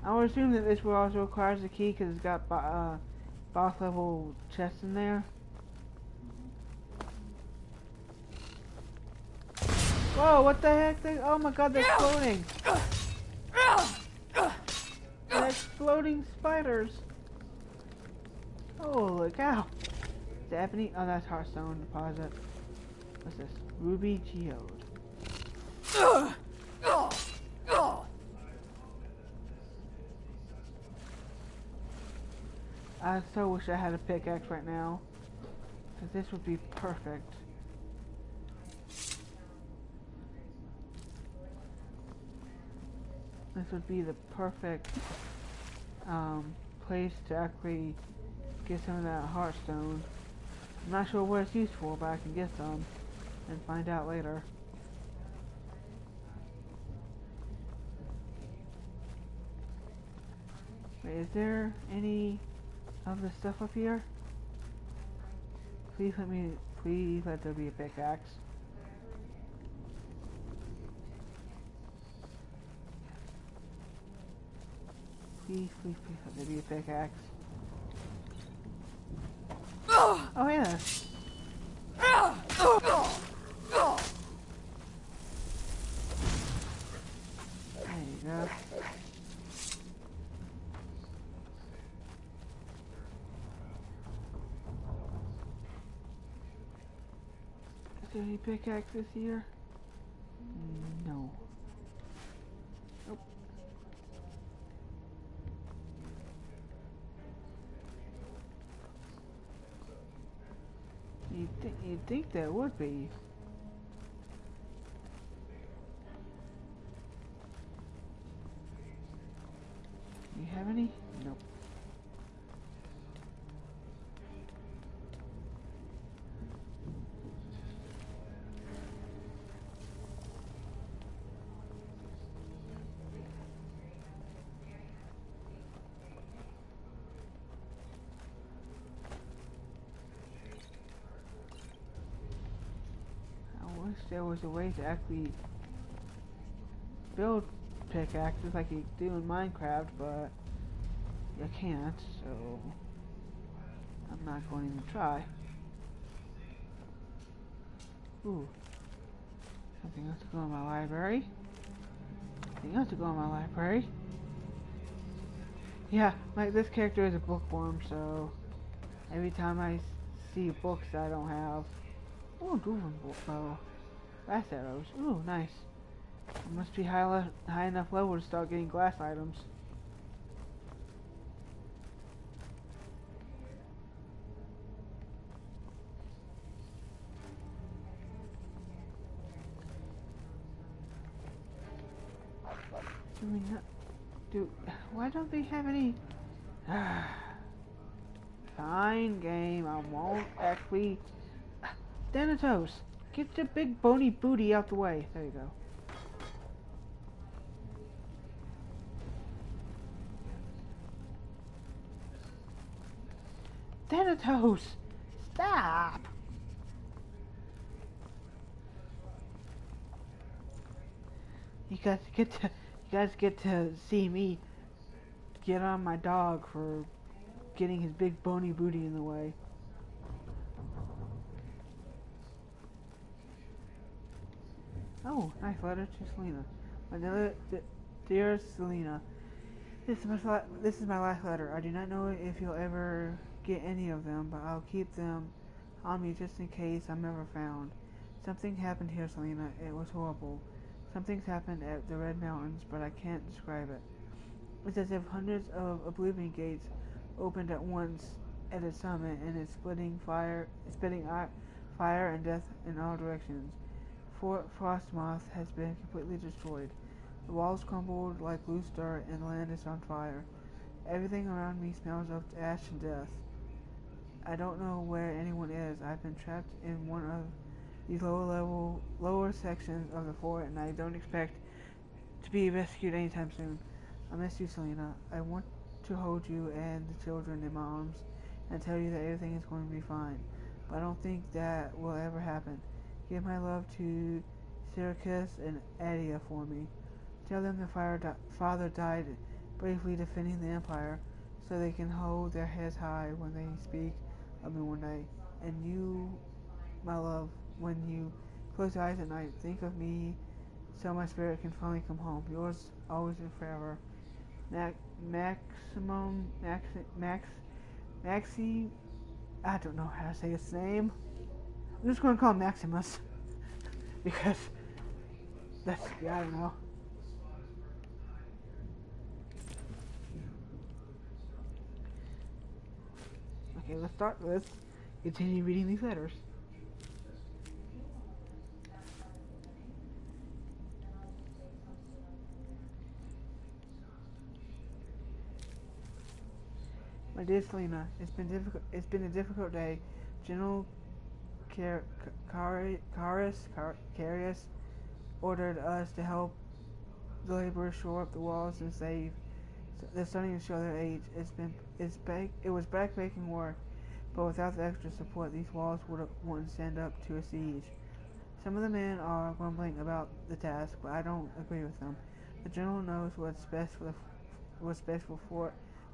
I would assume that this will also requires a key because it's got boss level chests in there. Whoa, what the heck? Oh my god, they're exploding! They're exploding spiders! Holy cow! Ebony? Oh, that's Hearthstone deposit. What's this? Ruby Geode. I so wish I had a pickaxe right now, because this would be perfect. This would be the perfect place to actually get some of that Hearthstone. I'm not sure what it's used for, but I can get some and find out later. Wait, is there any of the stuff up here? Please let there be a pickaxe. Please let there be a pickaxe. Oh yeah. There you go. Is there any pickaxes here? No. Nope. You'd think there would be. You have any? Nope. I wish there was a way to actually build pickaxes like you do in Minecraft, but you can't, so I'm not going to even try. Ooh. Something else to go in my library. Something else to go in my library. Yeah, this character is a bookworm, so every time I see books I don't have. Ooh, dwarven bow. Glass arrows. Ooh, nice. I must be high enough level to start getting glass items. Why don't they have any? Fine game. I won't actually. Thanatos, get your big bony booty out the way. There you go. Thanatos, stop! You guys get to see me get on my dog for getting his big bony booty in the way. Oh, nice letter to Selena. Dear Selena, this is my last letter. I do not know if you'll ever get any of them, but I'll keep them on me just in case I'm never found. Something happened here, Selena. It was horrible. Something's happened at the Red Mountains, but I can't describe it. It's as if hundreds of oblivion gates opened at once at its summit, and it's spitting fire and death in all directions. Fort Frostmoth has been completely destroyed. The walls crumbled like loose dirt, and the land is on fire. Everything around me smells of ash and death. I don't know where anyone is. I've been trapped in one of these lower sections of the fort, and I don't expect to be rescued anytime soon. I miss you, Selena. I want to hold you and the children in my arms and tell you that everything is going to be fine, but I don't think that will ever happen. Give my love to Syracuse and Adia for me. Tell them the father died bravely defending the Empire, so they can hold their heads high when they speak of me one day. And you, my love, when you close your eyes at night, think of me so my spirit can finally come home. Yours always and forever, Maxi. I don't know how to say his name. I'm just going to call him Maximus because I don't know. Okay, let's continue reading these letters. My dear Selena, it's been a difficult day General Carius ordered us to help the laborers shore up the walls since they're starting to show their age. It was backbreaking work, but without the extra support, these walls wouldn't stand up to a siege. Some of the men are grumbling about the task, but I don't agree with them. The general knows what's best for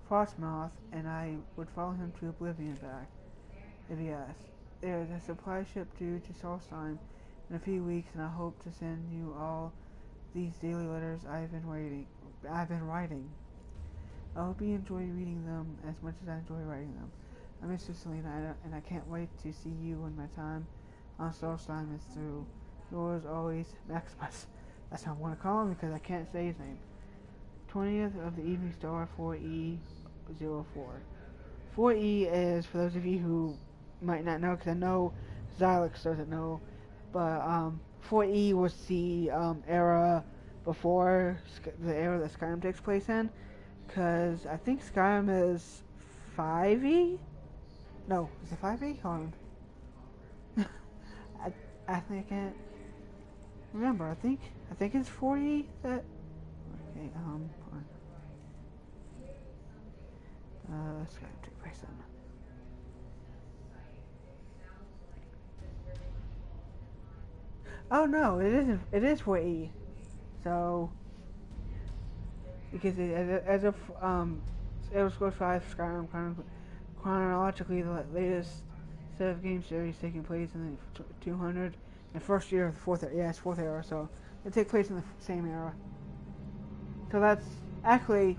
Frostmoth, and I would follow him to Oblivion back, if he asks. There's a supply ship due to Solstheim in a few weeks, and I hope to send you all these daily letters I've been writing. I hope you enjoy reading them as much as I enjoy writing them. I miss you, Selena, and I can't wait to see you when my time on Solstheim is through. Yours always, Maximus. That's what I want to call him because I can't say his name. 20th of the Evening Star, 4E04. 4E is, for those of you who might not know, because I know Xylanth doesn't know, but 4E was the era before the era that Skyrim takes place in, because I think Skyrim is 5E? No, is it 5E? Hold on. I think I can't remember. I think it's 4E that... Okay, hold on. Skyrim takes place in... Oh no, it isn't. It is 4E. So, because as of Elder Scrolls 5 Skyrim chronologically the latest set of game series taking place in the 200 and first year of the fourth era. Yeah, it's fourth era, so it takes place in the same era. So that's actually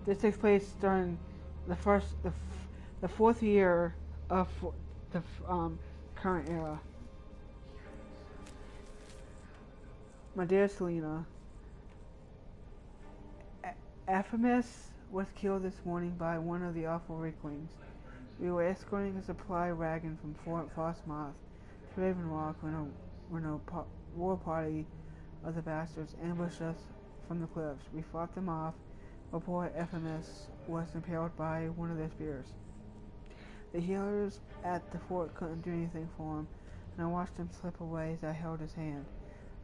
this takes place during the fourth year of the current era. My dear Selena, Ephemus was killed this morning by one of the awful Ricklings. We were escorting a supply wagon from Fort Frostmoth to Ravenwalk when a war party of the bastards ambushed us from the cliffs. We fought them off, but poor Ephemus was impaled by one of their spears. The healers at the fort couldn't do anything for him, and I watched him slip away as I held his hand.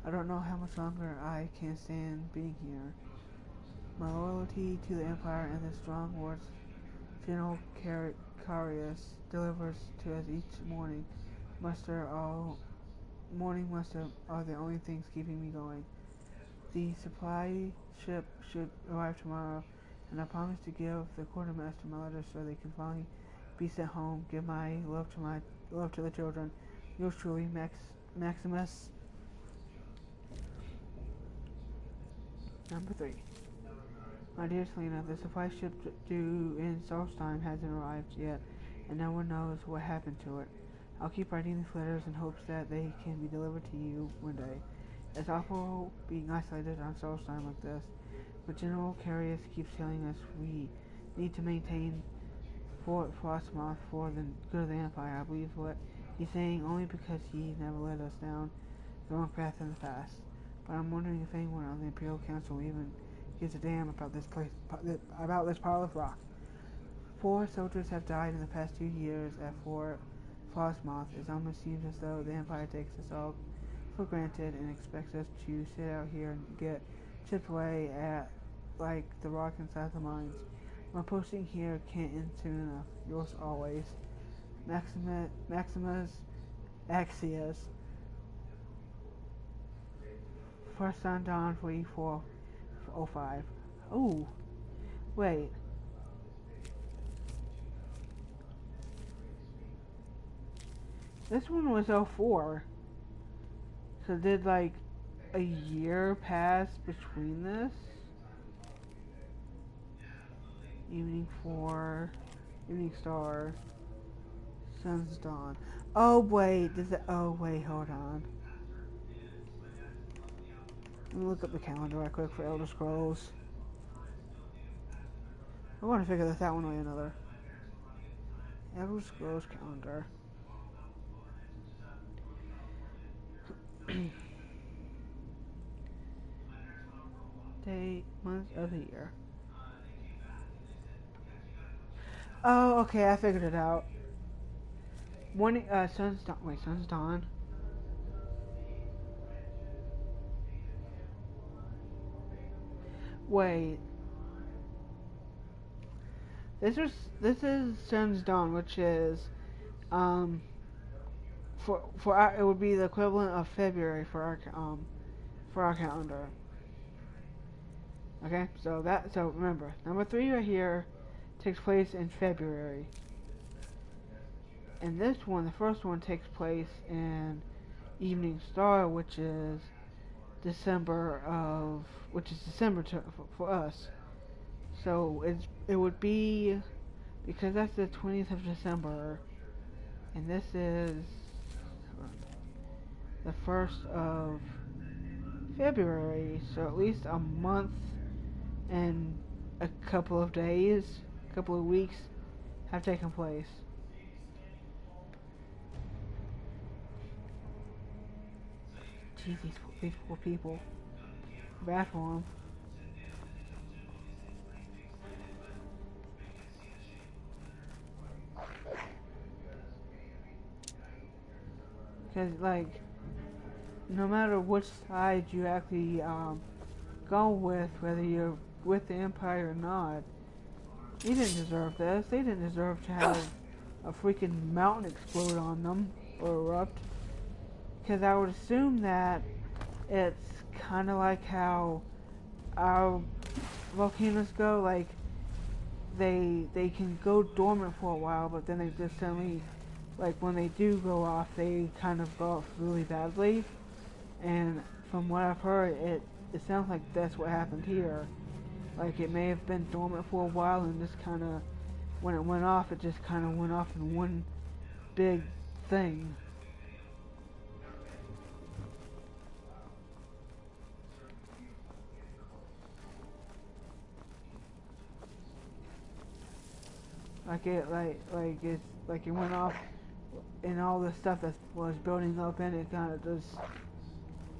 I don't know how much longer I can stand being here. My loyalty to the Empire and the strong words General Carius delivers to us each morning muster are the only things keeping me going. The supply ship should arrive tomorrow, and I promise to give the quartermaster my letters so they can finally be sent home. Give my love to the children. Yours truly, Maximus. Number 3. My dear Selena, the supply ship due in Solstheim hasn't arrived yet, and no one knows what happened to it. I'll keep writing these letters in hopes that they can be delivered to you one day. It's awful being isolated on Solstheim like this, but General Carius keeps telling us we need to maintain Fort Frostmoth for the good of the Empire. I believe what he's saying only because he never led us down the wrong path in the past. But I'm wondering if anyone on the Imperial Council even gives a damn about this pile of rock. 4 soldiers have died in the past 2 years at Fort Frostmoth. It almost seems as though the Empire takes us all for granted and expects us to sit out here and get chipped away at like the rock inside the mines. My posting here can't end soon enough. Yours always, Maximus Axius. First on dawn for E405. Oh, wait. This one was 04. So did like a year pass between this? Evening 4, Evening Star, Sun's Dawn. Oh wait, hold on. Let me look up the calendar right quick for Elder Scrolls. I want to figure this out one way or another. Elder Scrolls calendar. Day, month of the year. Oh, okay, I figured it out. Morning, sun's dawn. Wait, sun's dawn. Wait. This is sun's dawn, which is, for our, it would be the equivalent of February for our calendar. Okay, so remember, number 3 right here takes place in February. And this one, the first one, takes place in Evening Star, which is December for us. So it would be, because that's the 20th of December, and this is the 1st of February, so at least a month and a couple of days, a couple of weeks have taken place. Jeez, these poor people. Bad for them. Because, like, no matter which side you actually go with, whether you're with the Empire or not, they didn't deserve this. They didn't deserve to have a freaking mountain explode on them or erupt. Because I would assume that it's kind of like how our volcanoes go. Like, they can go dormant for a while, but then they just suddenly, like, when they do go off, they kind of go off really badly. And from what I've heard, it sounds like that's what happened here. Like, it may have been dormant for a while, and just kind of, when it went off, it just kind of went off in one big thing. Like it went off, and all the stuff that was building up in it kind of just,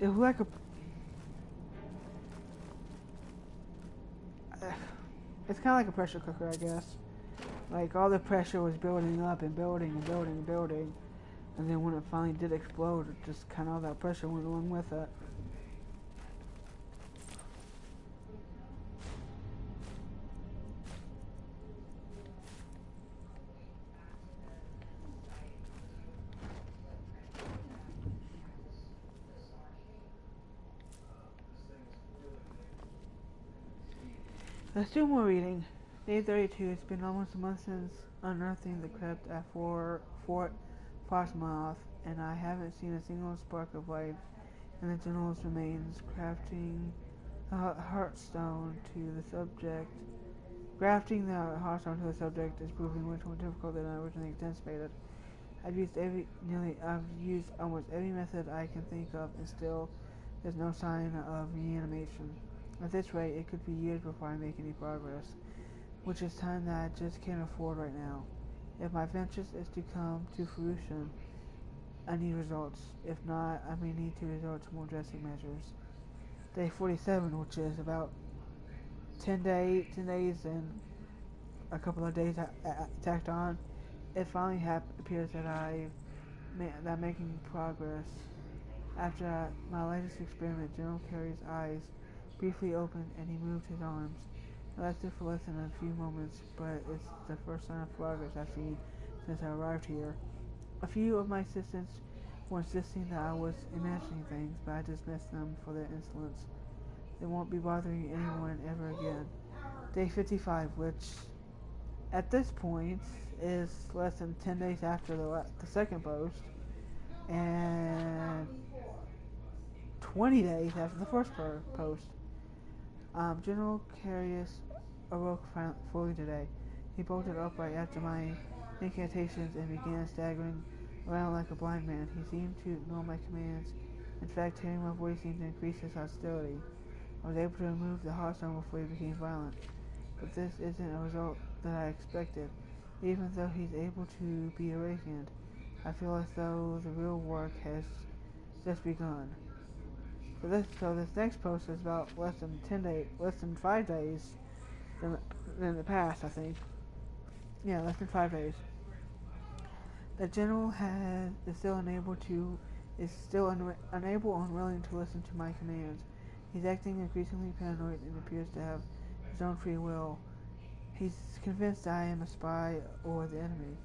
it was like it's kind of like a pressure cooker, I guess. Like, all the pressure was building up and building and building and building, and then when it finally did explode, it just kind of, all that pressure went along with it. Let's do more reading. Day 32. It's been almost a month since unearthing the crypt at Fort Frostmoth, and I haven't seen a single spark of life in the general's remains. Crafting the heartstone to the subject. Grafting the heartstone to the subject is proving much more difficult than I originally anticipated. I've used almost every method I can think of, and still there's no sign of reanimation. At this rate, it could be years before I make any progress, which is time that I just can't afford right now. If my ventures is to come to fruition, I need results. If not, I may need to resort to more drastic measures. Day 47, which is about 10 days and a couple of days tacked on, it finally appears that I'm making progress. After my latest experiment, General Carey's eyes briefly opened and he moved his arms. It lasted for less than a few moments, but it's the first sign of progress I've seen since I arrived here. A few of my assistants were insisting that I was imagining things, but I dismissed them for their insolence. They won't be bothering anyone ever again. Day 55, which at this point is less than 10 days after the second post, and 20 days after the first post. General Carius awoke fully today. He bolted upright after my incantations and began staggering around like a blind man. He seemed to ignore my commands. In fact, hearing my voice seemed to increase his hostility. I was able to remove the heartstone before he became violent. But this isn't a result that I expected. Even though he's able to be awakened, I feel as though the real work has just begun. So this next post is about less than 5 days than the past, I think. Yeah, less than 5 days. The general is still unable or unwilling to listen to my commands. He's acting increasingly paranoid and appears to have his own free will. He's convinced I am a spy or the enemy,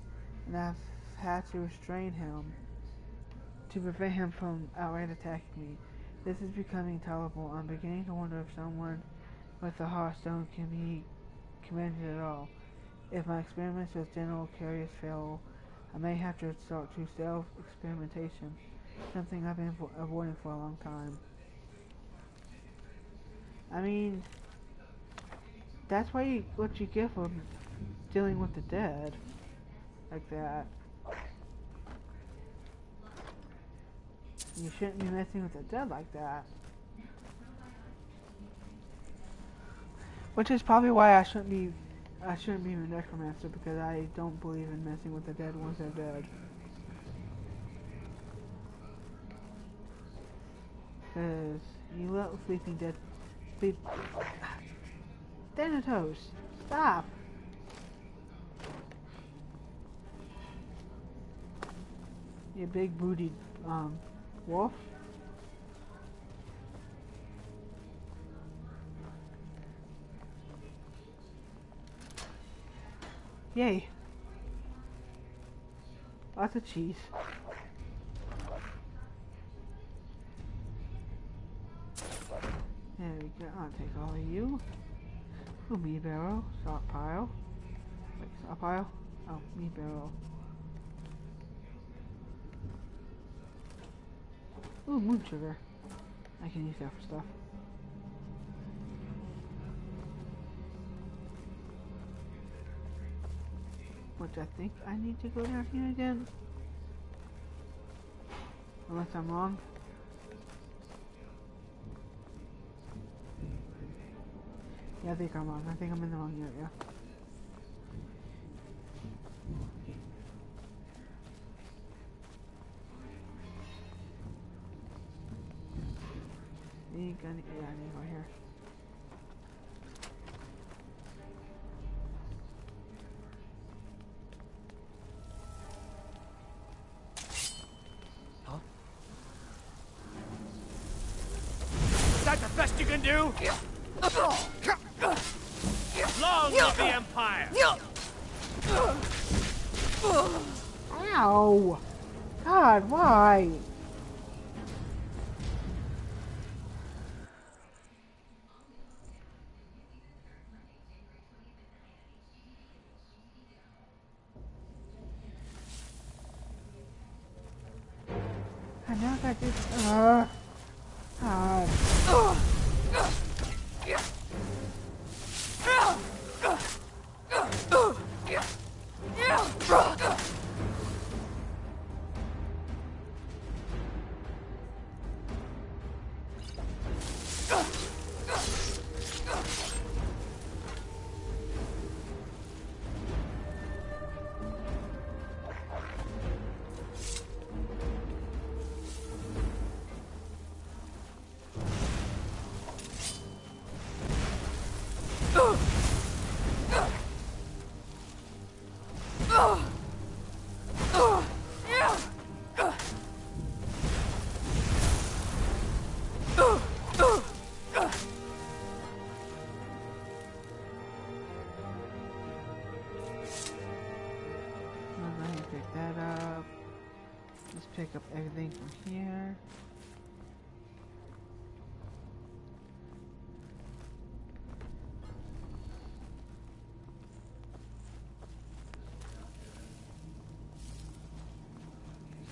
and I've had to restrain him to prevent him from outright attacking me. This is becoming intolerable. I'm beginning to wonder if someone with a heartstone can be commanded at all. If my experiments with General Carius fail, I may have to resort to self-experimentation, something I've been avoiding for a long time. I mean, that's what you get for dealing with the dead, like that. You shouldn't be messing with the dead like that. Which is probably why I shouldn't be a necromancer, because I don't believe in messing with the dead once they're dead. Because you let sleeping dead sleep. Thanatos, stop! You big booty wolf. Yay. Lots of cheese. There we go. I'll take all of you. Ooh, meat barrel. Salt pile. Wait, salt pile? Oh, meat barrel. Ooh, moon sugar. I can use that for stuff. Which I think I need to go down here again. Unless I'm wrong. Yeah, I think I'm wrong. I think I'm in the wrong area. I need to go here. Is that the best you can do? Long live the Empire! Ow! God, why? I now got this. God. Pick that up. Let's pick up everything from here.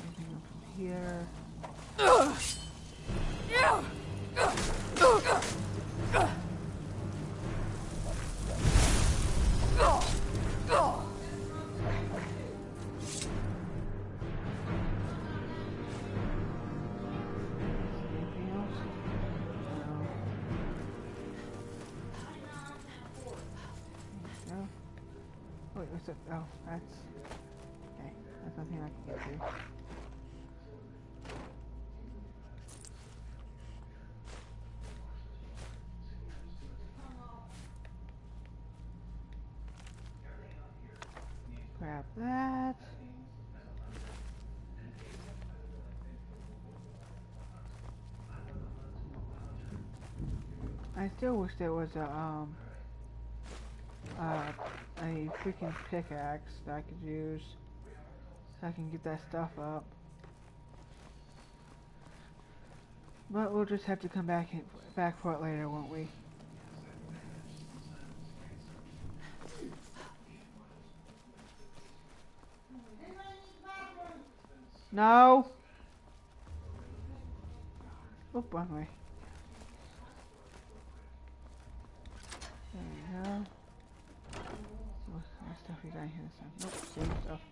Everything up from here. Oh, that's... Okay, that's nothing I can get to. Grab that. I still wish there was a freaking pickaxe that I could use so I can get that stuff up. But we'll just have to come back for it later, won't we? No. Oop, wrong way. There we go. What stuff we got here this time? Nope, same stuff.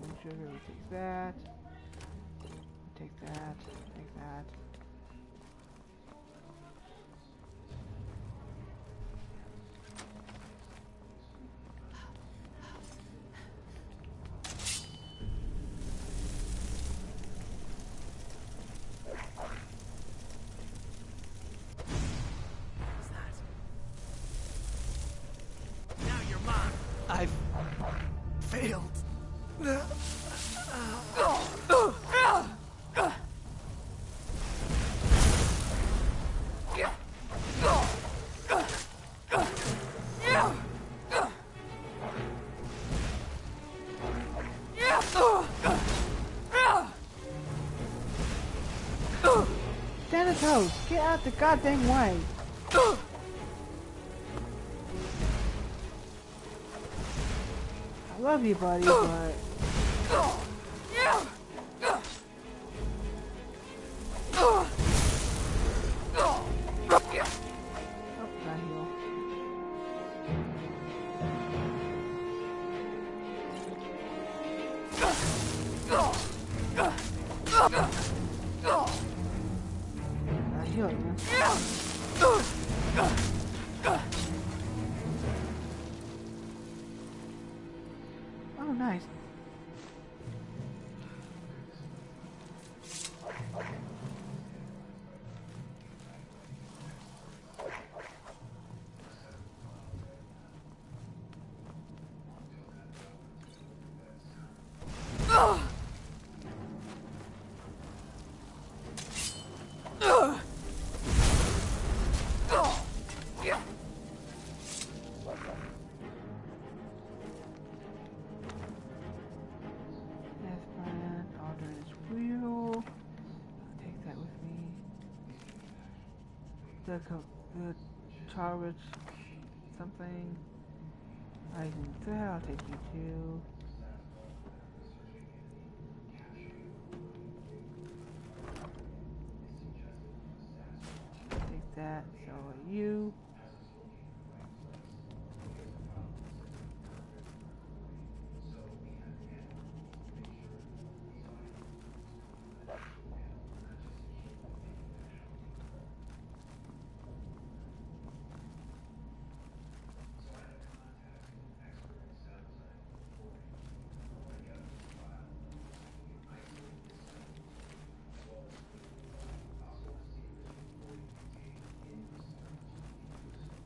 Make sure we take that. Take that. Take that. I've failed. Thanatos, get out the goddamn way! I love you, buddy, but... Oh, nice. The Charge something. I can say I'll take you to. Take that. So you.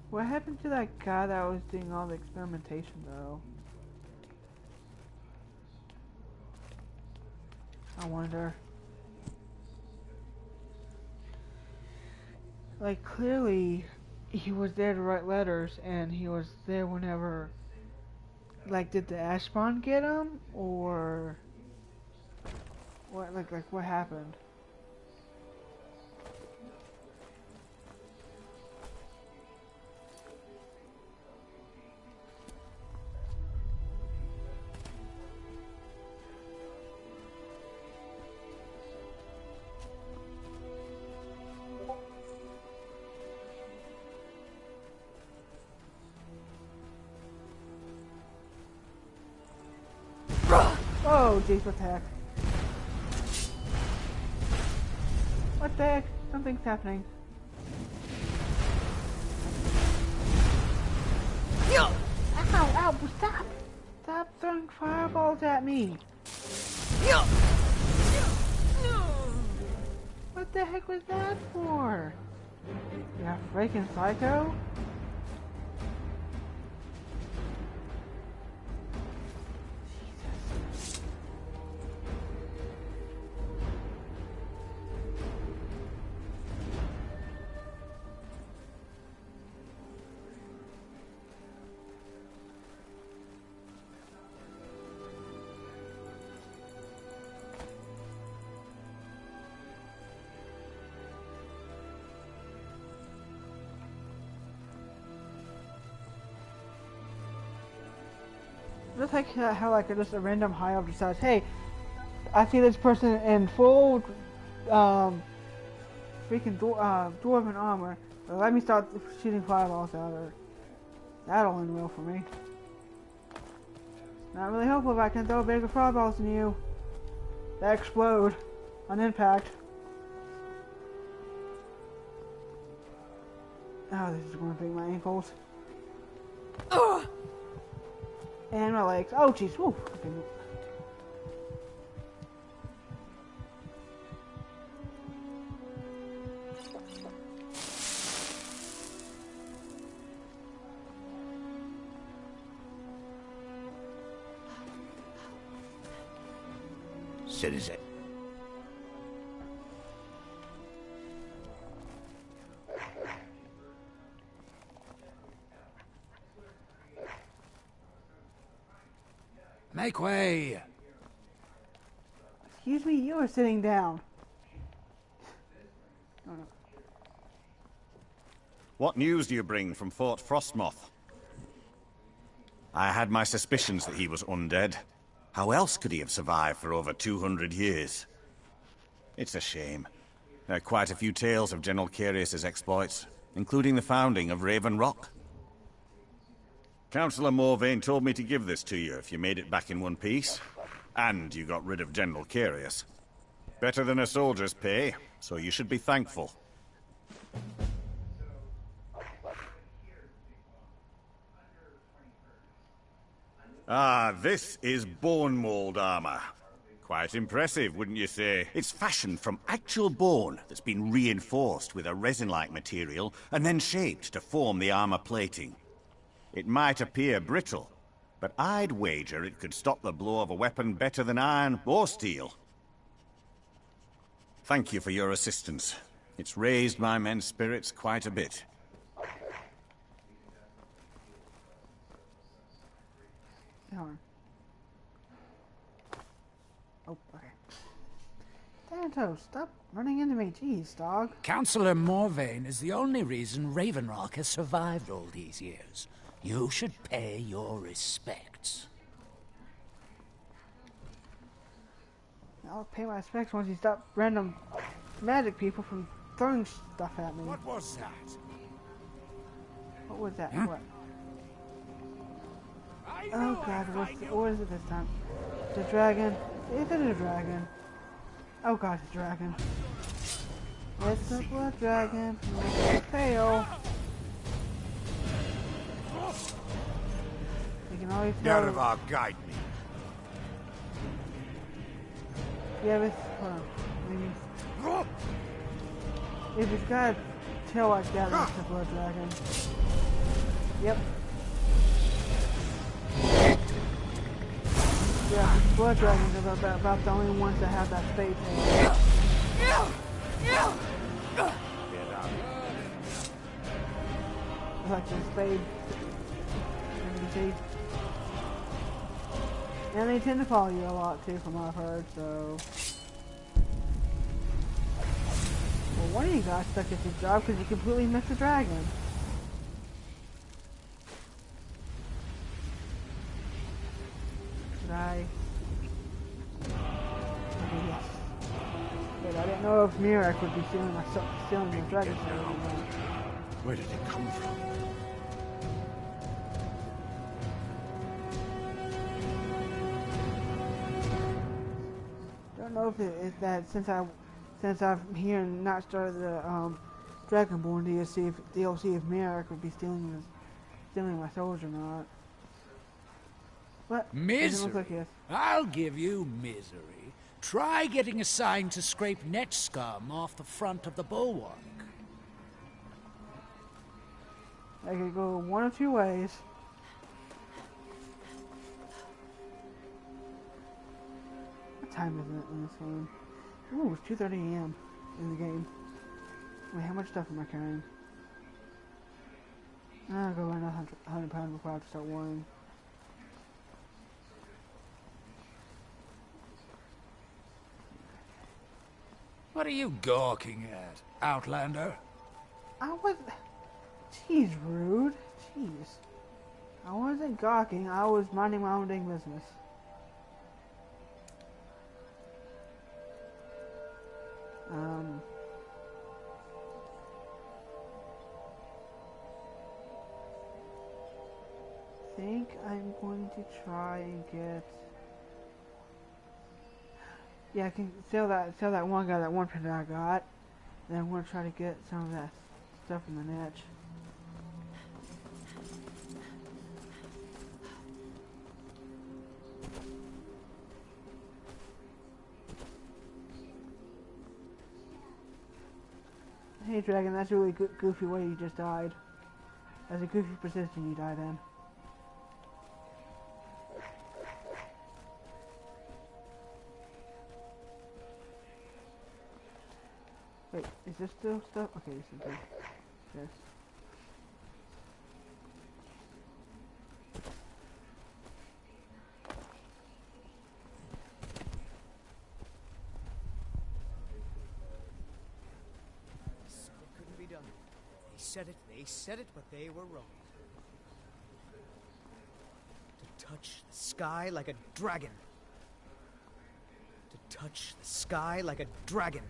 What happened to that guy that was doing all the experimentation, though? I wonder. Like, clearly, he was there to write letters, and he was there whenever... Like, did the ash spawn get him? Or... What, like what happened? Oh, jeez, what the heck? What the heck? Something's happening. Ow, ow, stop! Stop throwing fireballs at me! What the heck was that for? You freaking psycho? Just like how like just a random high up decides, hey, I see this person in full freaking dwarven armor. Let me start shooting fireballs at her. That'll end well for me. Not really helpful if I can throw bigger fireballs than you. That explode on impact. Oh, this is going to break my ankles. Ugh. And my legs. Oh, jeez. Woo. Okay. Citizen. Make way! Excuse me, you are sitting down. Oh, no. What news do you bring from Fort Frostmoth? I had my suspicions that he was undead. How else could he have survived for over 200 years? It's a shame. There are quite a few tales of General Carius's exploits, including the founding of Raven Rock. Councillor Morvain told me to give this to you if you made it back in one piece. And you got rid of General Carius. Better than a soldier's pay, so you should be thankful. Ah, this is bone mold armor. Quite impressive, wouldn't you say? It's fashioned from actual bone that's been reinforced with a resin-like material and then shaped to form the armor plating. It might appear brittle, but I'd wager it could stop the blow of a weapon better than iron or steel. Thank you for your assistance. It's raised my men's spirits quite a bit. Oh, okay. Thanatos, stop running into me. Jeez, dog. Councillor Morvain is the only reason Ravenrock has survived all these years. You should pay your respects. I'll pay my respects once you stop random magic people from throwing stuff at me. What was that? What was that? Huh? What? Oh god, what is it this time? The dragon? Is it a dragon? Oh god, it's a dragon. It's a blood dragon. Fail. You can always tell. Naravar, guide me. Yeah, but hold on. Maybe. If it's got a tail like that, it's a blood dragon. Yep. Yeah, blood dragons are about the only ones that have that spade tail. It's like the spade. You can see. And they tend to follow you a lot too, from what I've heard, so. Well, one of you guys stuck at your job because you completely missed the dragon. Okay, yes. But I didn't know if Mirak would be stealing the dragon. Where did it come from? Don't know if it's that since I'm here and not started the Dragonborn DLC if Mirak would be stealing my souls or not. What? Misery? Like yes. I'll give you misery. Try getting assigned to scrape net scum off the front of the bulwark. I could go one of two ways. What time is it in this game? Ooh, it's 2:30 AM in the game. Wait, how much stuff am I carrying? I'll go around 100 pounds before I have to start worrying. What are you gawking at, Outlander? I was... Jeez, rude. Jeez. I wasn't gawking, I was minding my own dang business. I think I'm going to try and get... Yeah, I can sell that one guy, that one printer I got. Then I'm going to try to get some of that stuff in the niche. Hey Dragon, that's a really goofy way you just died. That's a goofy position you died in. Wait, is this still stuff? Okay, this is good. Yes. It couldn't be done. They said it, but they were wrong. To touch the sky like a dragon. To touch the sky like a dragon.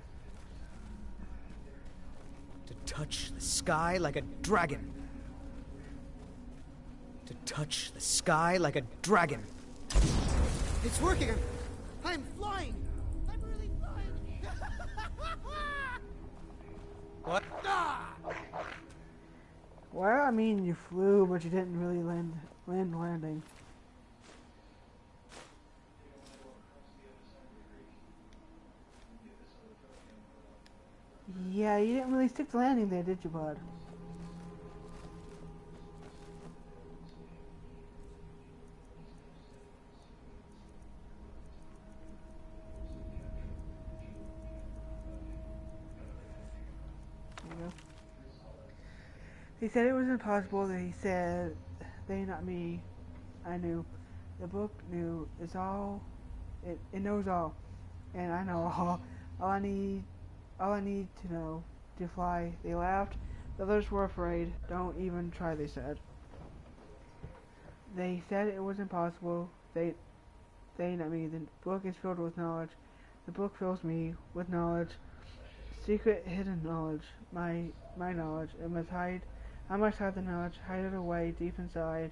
To touch the sky like a dragon. To touch the sky like a dragon. It's working! I'm flying! I'm really flying! What? Well, I mean, you flew, but you didn't really landing. Yeah, you didn't really stick to landing there, did you, bud? There you go. He said it was impossible. He said, they, not me. I knew. The book knew. It's all. It knows all. And I know all. All I need to know to fly. They laughed. The others were afraid. Don't even try, they said. They said it was impossible. They not me. The book is filled with knowledge. The book fills me with knowledge. Secret, hidden knowledge. My knowledge. I must hide the knowledge. Hide it away deep inside.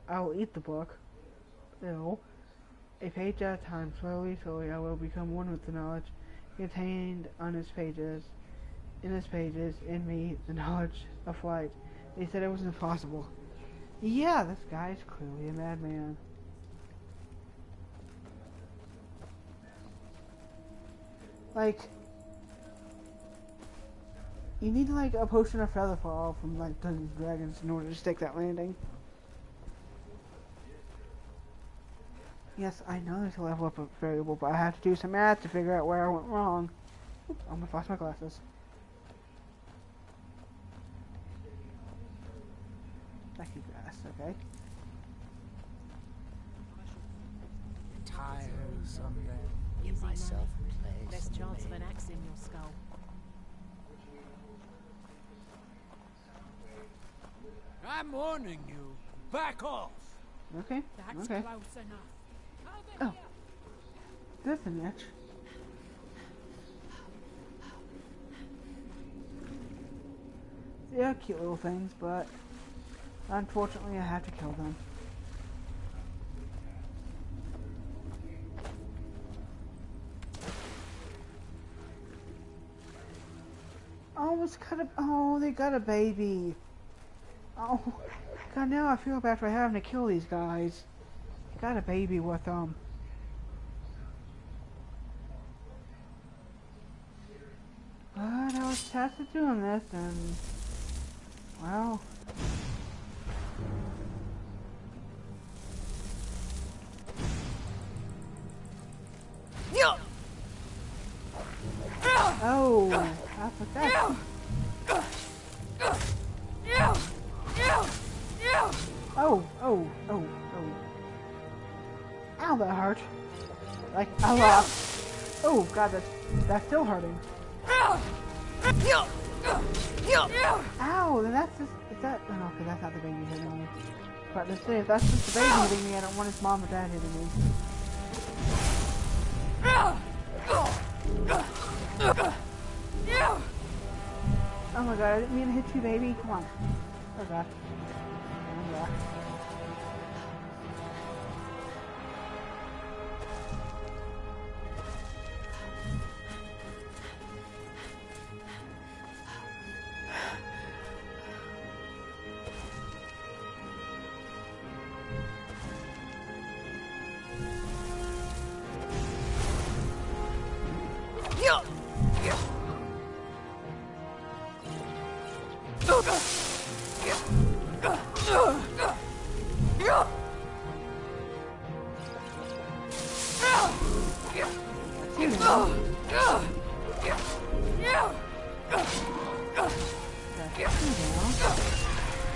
I'll eat the book. Ew. A page at a time. Slowly, I will become one with the knowledge contained on his pages. In his pages, in me, the knowledge of flight. They said it was impossible. Yeah, this guy's clearly a madman. Like, you need like a potion of feather fall from like Dungeons and Dragons in order to stick that landing. Yes, I know there's a level up variable, but I have to do some math to figure out where I went wrong. Oops, I almost lost my glasses. Thank you, grass, okay. Tires on them. Give myself a place. Less chance of an axe in your skull. I'm warning you. Back off. Okay. That's okay. close enough. Oh, that's a niche. Yeah, cute little things, but unfortunately I have to kill them. Oh, they got a baby. Oh, God, now I feel bad for having to kill these guys. Got a baby with them. But I was tasked with doing this, and well, oh, I forgot. Oh. Ow, that hurt. Like, a lot. Oh, God, that's still hurting. Ow, then that's just, is that, oh, okay, that's not the baby hitting me. But to say, if that's just the baby hitting me, I don't want his mom or dad hitting me. Oh my god, I didn't mean to hit you, baby. Come on. Oh god. Oh god.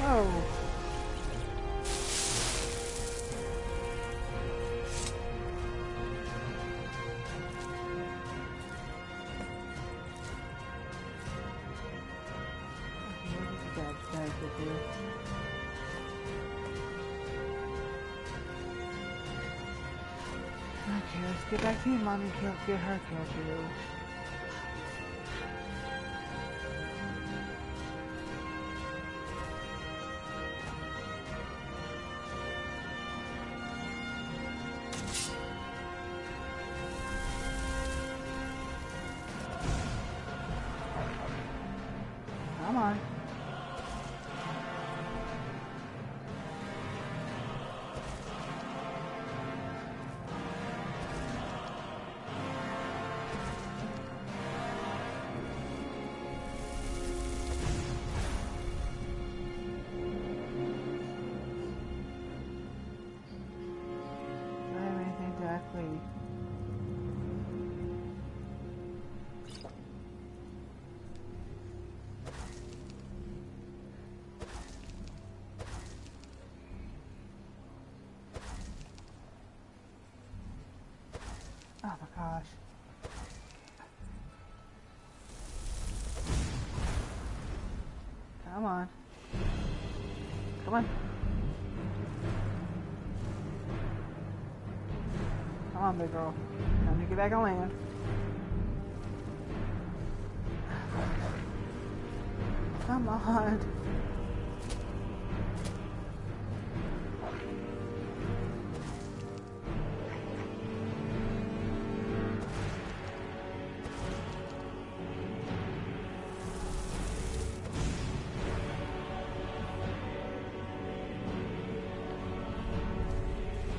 Oh. Okay, let's get back to your mommy, get her killed too. Come on. Exactly. Oh my gosh. Come on. Come on. Come on, big girl. Time to get back on land. Come on.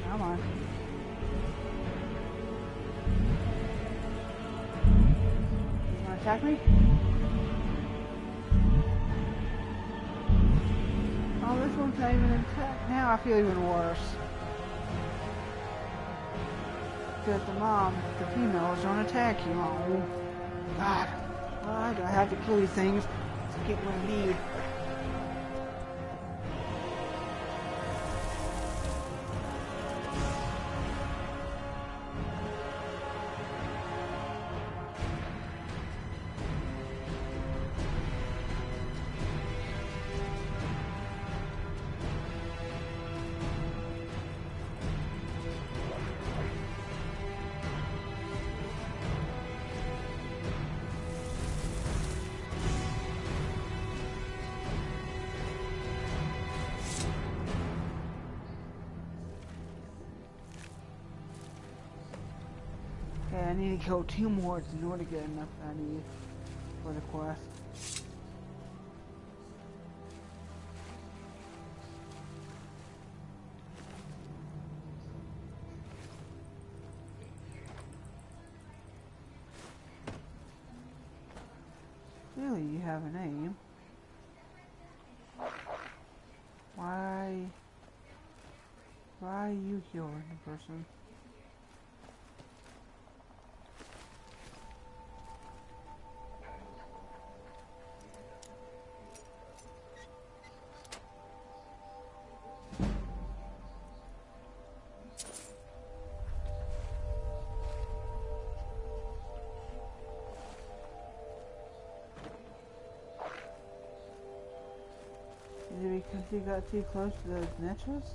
Come on. Attack me? Oh, this one's not even attack. Now I feel even worse. Because the females don't attack you. Oh, God. Why do I have to kill these things to get what I need? I need to kill 2 more in order to get enough I need for the quest. Really, you have a name. Why are you killing the person? it because he got too close to those niches?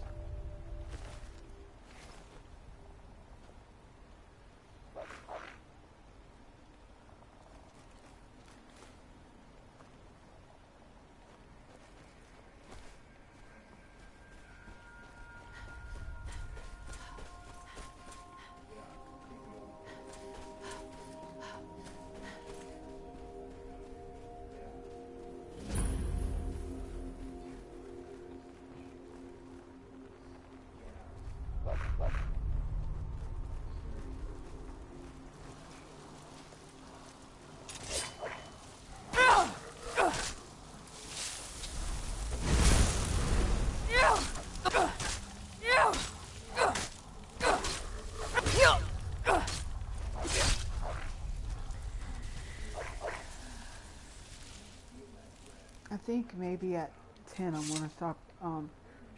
I think maybe at 10 I'm gonna stop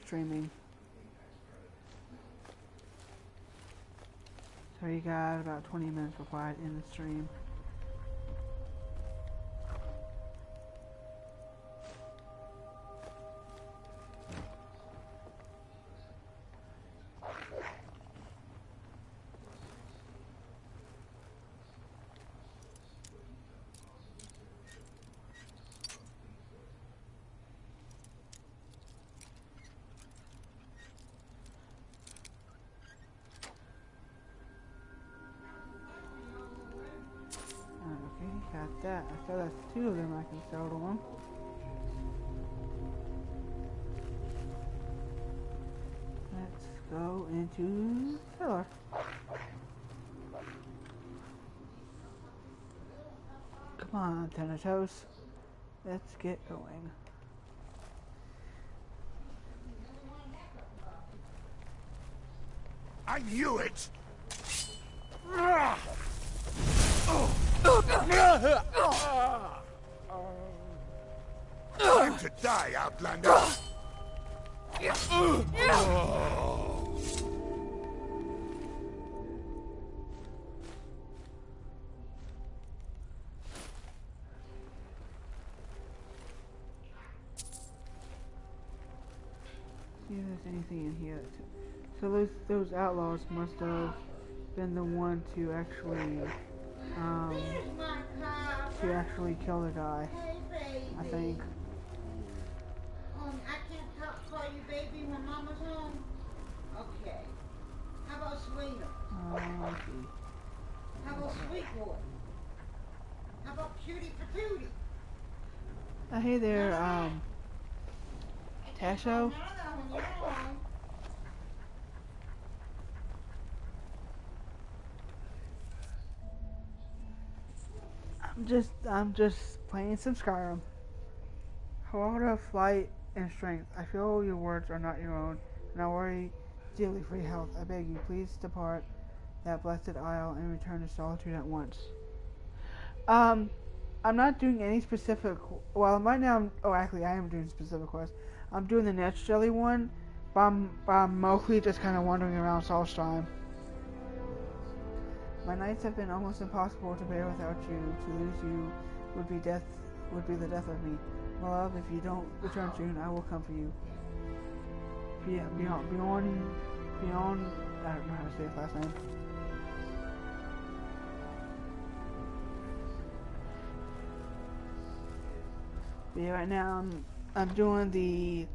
streaming. So you got about 20 minutes before I end the stream. Okay, got that. I saw that's 2 of them I can sell to him. Let's go into cellar. Come on, Thanatos. Let's get going. I knew it! Time to die, Outlander! See if there's anything in here. So those outlaws must have been the one to actually kill the guy. I think. I can't call you baby when Mama's home. Okay. How about Sweeter? Okay. How about Sweet Boy? How about Cutie Patootie? Hey there, Tasho. I'm just playing some Skyrim. Hold of flight and strength. I feel your words are not your own, and I worry dearly for your health. I beg you, please depart that blessed isle and return to solitude at once. I'm not doing any specific. Well, right now, actually, I am doing specific quests. I'm doing the Netch Jelly one, but I'm mostly just kind of wandering around Solstheim. My nights have been almost impossible to bear without you. To lose you would be the death of me. My love, if you don't return soon, I will come for you. Beyond, I don't know how to say his last name. But yeah, right now I'm doing the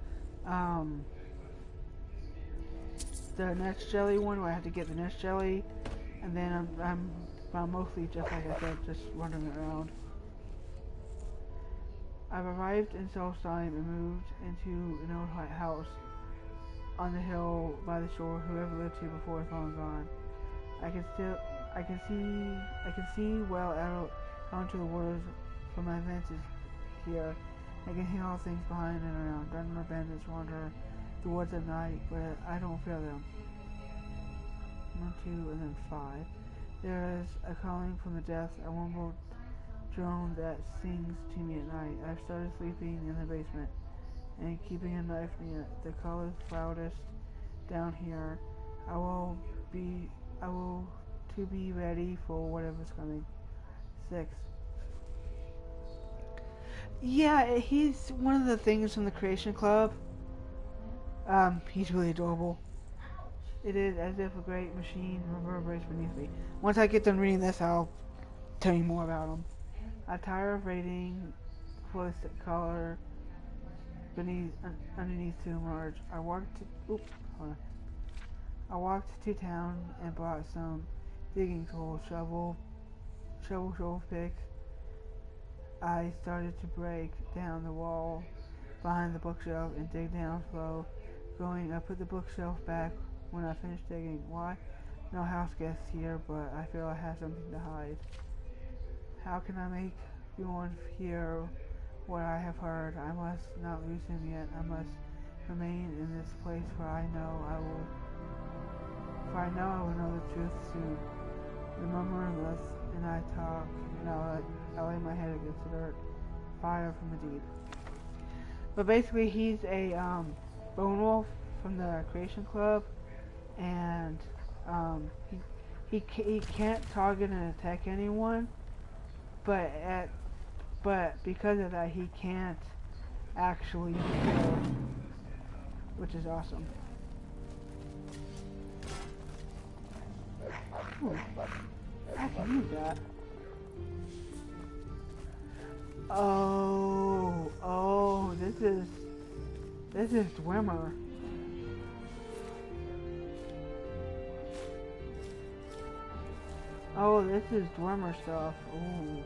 Netch Jelly one where I have to get the Netch Jelly. And then I'm mostly, just like I said, just wandering around. I've arrived in Solstheim and moved into an old house on the hill by the shore. Whoever lived here before is long gone. I can see well out onto the waters from my vantage here. I can hear all things behind and around. Dungeon bandits wander the woods at night, but I don't fear them. 1, 2, and then 5. There is a calling from the depths, a womble drone that sings to me at night. I've started sleeping in the basement and keeping a knife near it. The call is loudest down here. I will to be ready for whatever's coming. 6. Yeah, he's one of the things from the Creation Club. He's really adorable. It is as if a great machine reverberates beneath me. Once I get done reading this, I'll tell you more about him. I'm tired of reading close color underneath to emerge. I walked to town and bought some digging tools, shovel picks. I started to break down the wall behind the bookshelf and dig down slow. I put the bookshelf back when I finished digging. Why? No house guests here, but I feel I have something to hide. How can I make everyone hear what I have heard? I must not lose him yet. I must remain in this place, for I know I will know the truth soon. The murmurless, and I talk, and I lay my head against the dirt. Fire from the deep. But basically, he's a bone wolf from the Creation Club, and he can't target and attack anyone, but because of that, he can't actually kill, which is awesome. I can use that. Oh, this is Dwemer. Oh, this is Dwemer stuff. Ooh.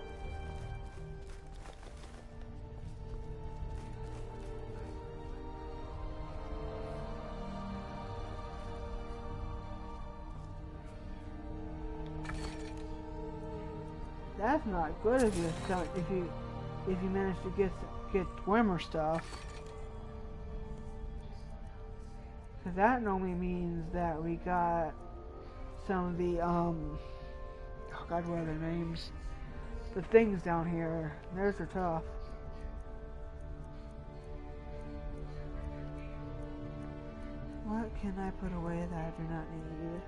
That's not good if you manage to get Dwemer stuff. Cause that normally means that we got some of the oh god, what are their names? The things down here. Theirs are tough. What can I put away that I do not need?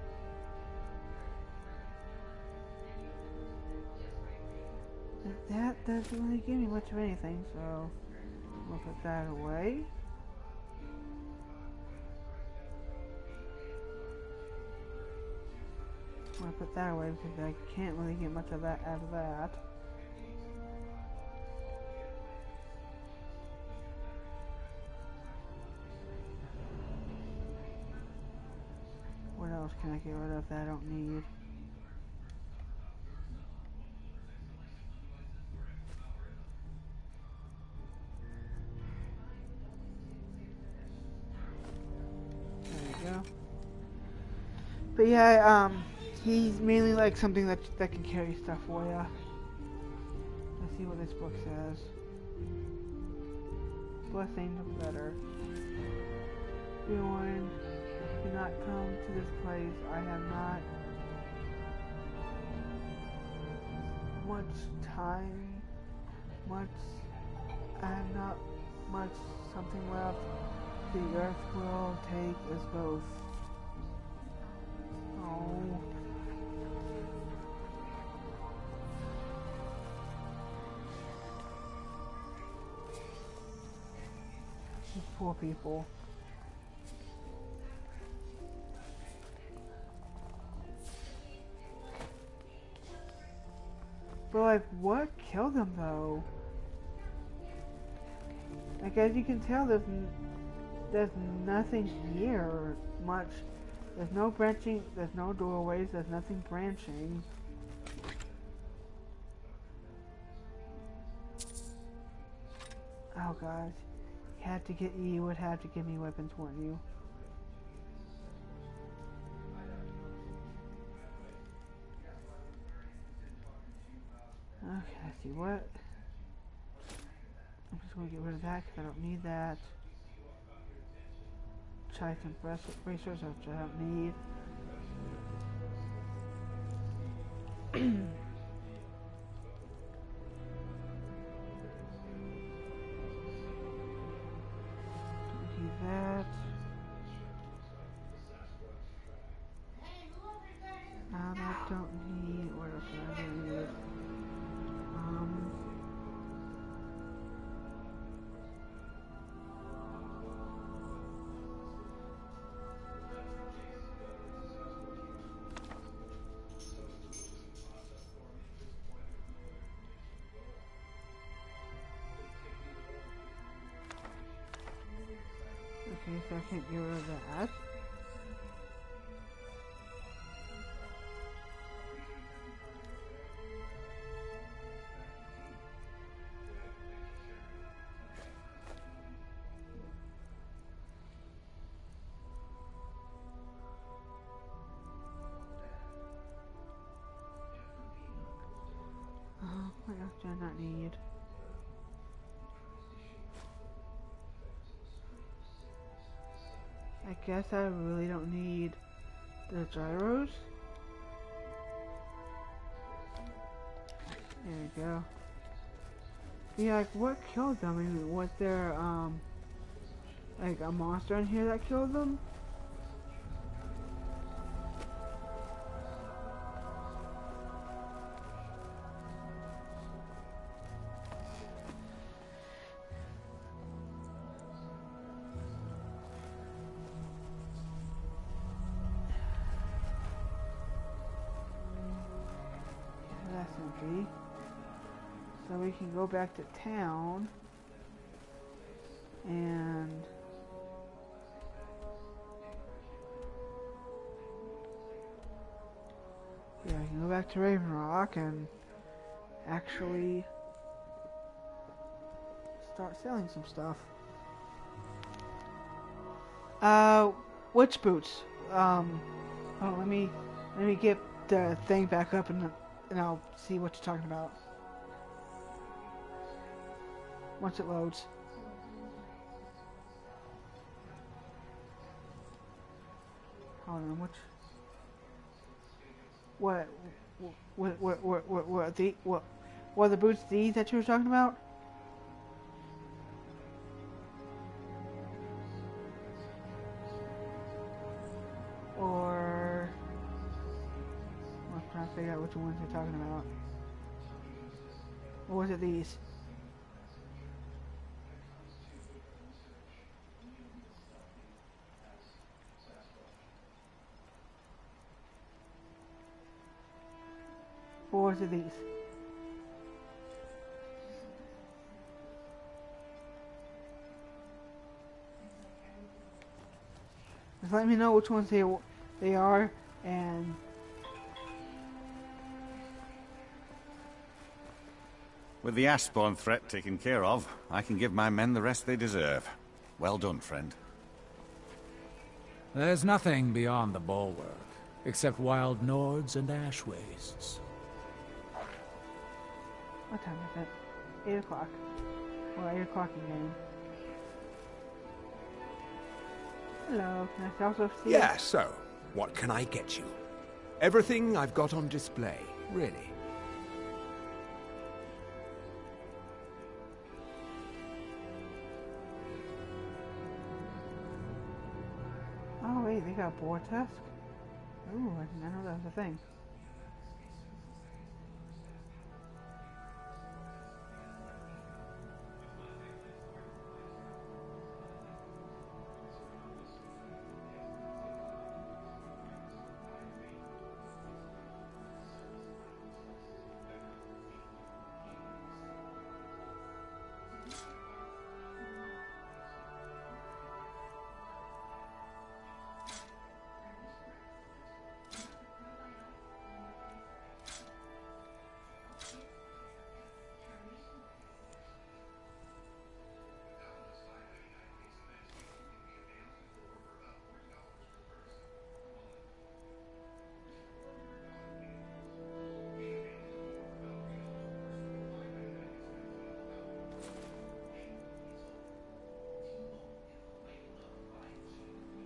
That doesn't really give me much of anything, so we'll put that away. I'm gonna put that away because I can't really get much of that out of that. What else can I get rid of that I don't need? But yeah, he's mainly like something that can carry stuff for you. Let's see what this book says. Blessing of letter. Bjorn, do not come to this place. I have not much time. I have not much something left. The earth will take us both. Oh. These poor people. But like, what killed them though? Like, as you can tell, there's nothing here much. There's no branching, there's no doorways, there's nothing branching. Oh gosh. You would have to give me weapons, wouldn't you? Okay, let's see what. I'm just going to get rid of that because I don't need that. Try some bracers, which I don't need. Don't need that. I don't need. What else do I need? Okay, so I can't get rid of that. What else do I not need? I guess I really don't need the gyros. There we go. Yeah, like what killed them? I mean, was there like a monster in here that killed them? So we can go back to town and yeah, I can go back to Raven Rock and actually start selling some stuff. Which boots? Oh, let me get the thing back up and I'll see what you're talking about. Once it loads. Hold on, what are the boots these that you were talking about? Or I'm trying to figure out which ones you're talking about. Or was it these? Or was it these? Just let me know which ones they are, and with the Ashspawn threat taken care of, I can give my men the rest they deserve. Well done, friend. There's nothing beyond the bulwark, except wild Nords and ash wastes. What time is it? 8 o'clock. Well, 8 o'clock in game. Hello, can I also see Yeah, so, what can I get you? Everything I've got on display, really. Oh wait, they got boar tusk? Ooh, I didn't know that was a thing.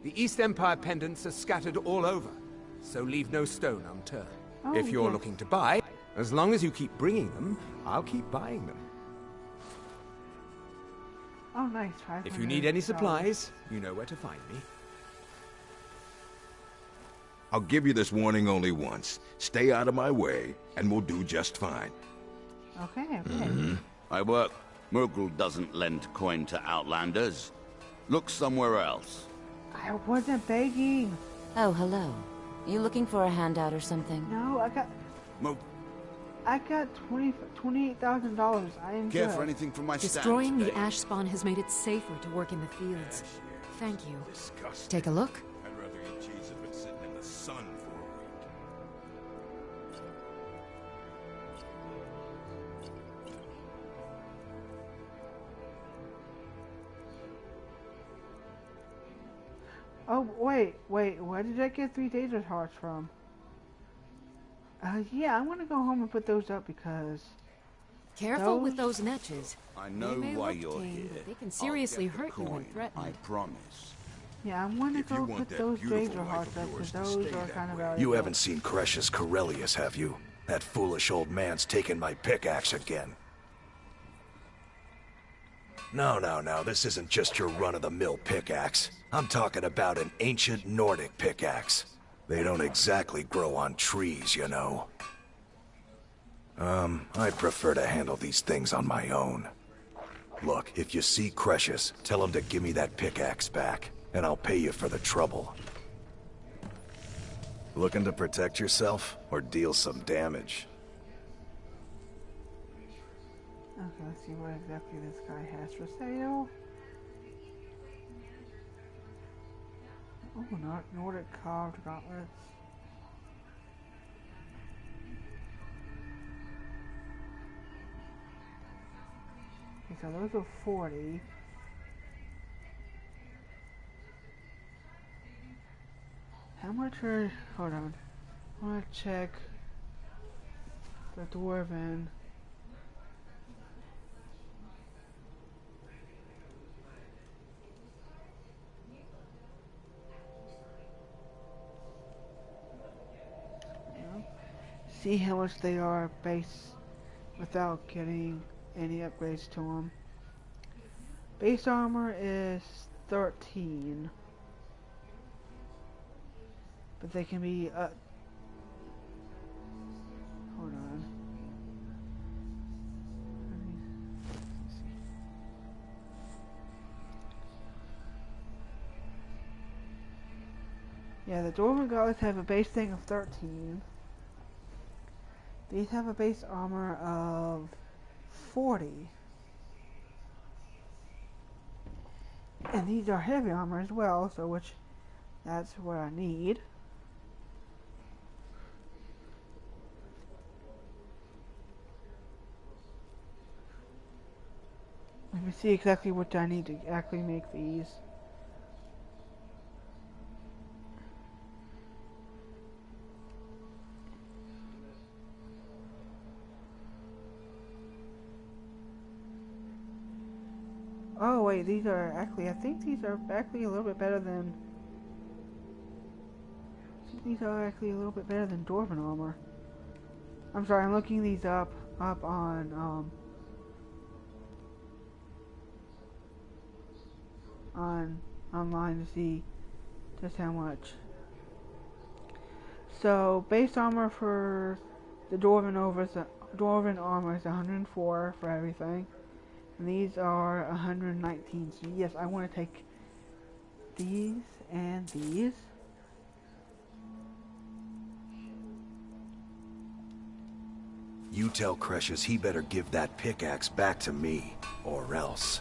The East Empire pendants are scattered all over, so leave no stone unturned. Oh, if you're yes. looking to buy, as long as you keep bringing them, I'll keep buying them. Oh, nice. If you need any supplies, you know where to find me. I'll give you this warning only once. Stay out of my way, and we'll do just fine. Okay. I work. Murgle doesn't lend coin to outlanders. Look somewhere else. I wasn't begging. Oh, hello. You looking for a handout or something? No, I got $28,000. I am Care good. for anything from my stand Destroying the today? ash spawn has made it safer to work in the fields. thank you. Disgusting. Take a look. I'd rather eat cheese if it's sitting in the sun for a week. Oh, wait, where did I get 3 Daedra hearts from? Yeah, I'm gonna go home and put those up because... Careful with those netches. I know They may why look you're tame, here. but they can seriously I'll get the hurt you when coin, threatened. I promise. Yeah, I want to If you go want put that those beautiful Daedra wife hearts of up yours because to those stay are that kind of way. valuable. You haven't seen Cresius Corellius, have you? That foolish old man's taken my pickaxe again. No, this isn't just your run-of-the-mill pickaxe. I'm talking about an ancient Nordic pickaxe. They don't exactly grow on trees, you know. I prefer to handle these things on my own. Look, if you see Cresius, tell him to give me that pickaxe back, and I'll pay you for the trouble. Looking to protect yourself, or deal some damage? Okay, let's see what exactly this guy has for sale. Oh, Nordic carved gauntlets. Okay, so those are 40. How much are... Hold on. I want to check the Dwarven. See how much they are base without getting any upgrades to them. Base armor is 13, but they can be hold on. Yeah, the Dwarven Gauntlets have a base thing of 13. These have a base armor of 40. And these are heavy armor as well, so that's what I need. Let me see exactly what I need to actually make these. Oh wait, these are actually, I think these are actually a little bit better than... These are actually a little bit better than Dwarven armor. I'm sorry, I'm looking these up on online to see just how much. So base armor for the Dwarven armor is 104 for everything. And these are 119. So yes, I want to take these and these. You tell Cresius he better give that pickaxe back to me, or else.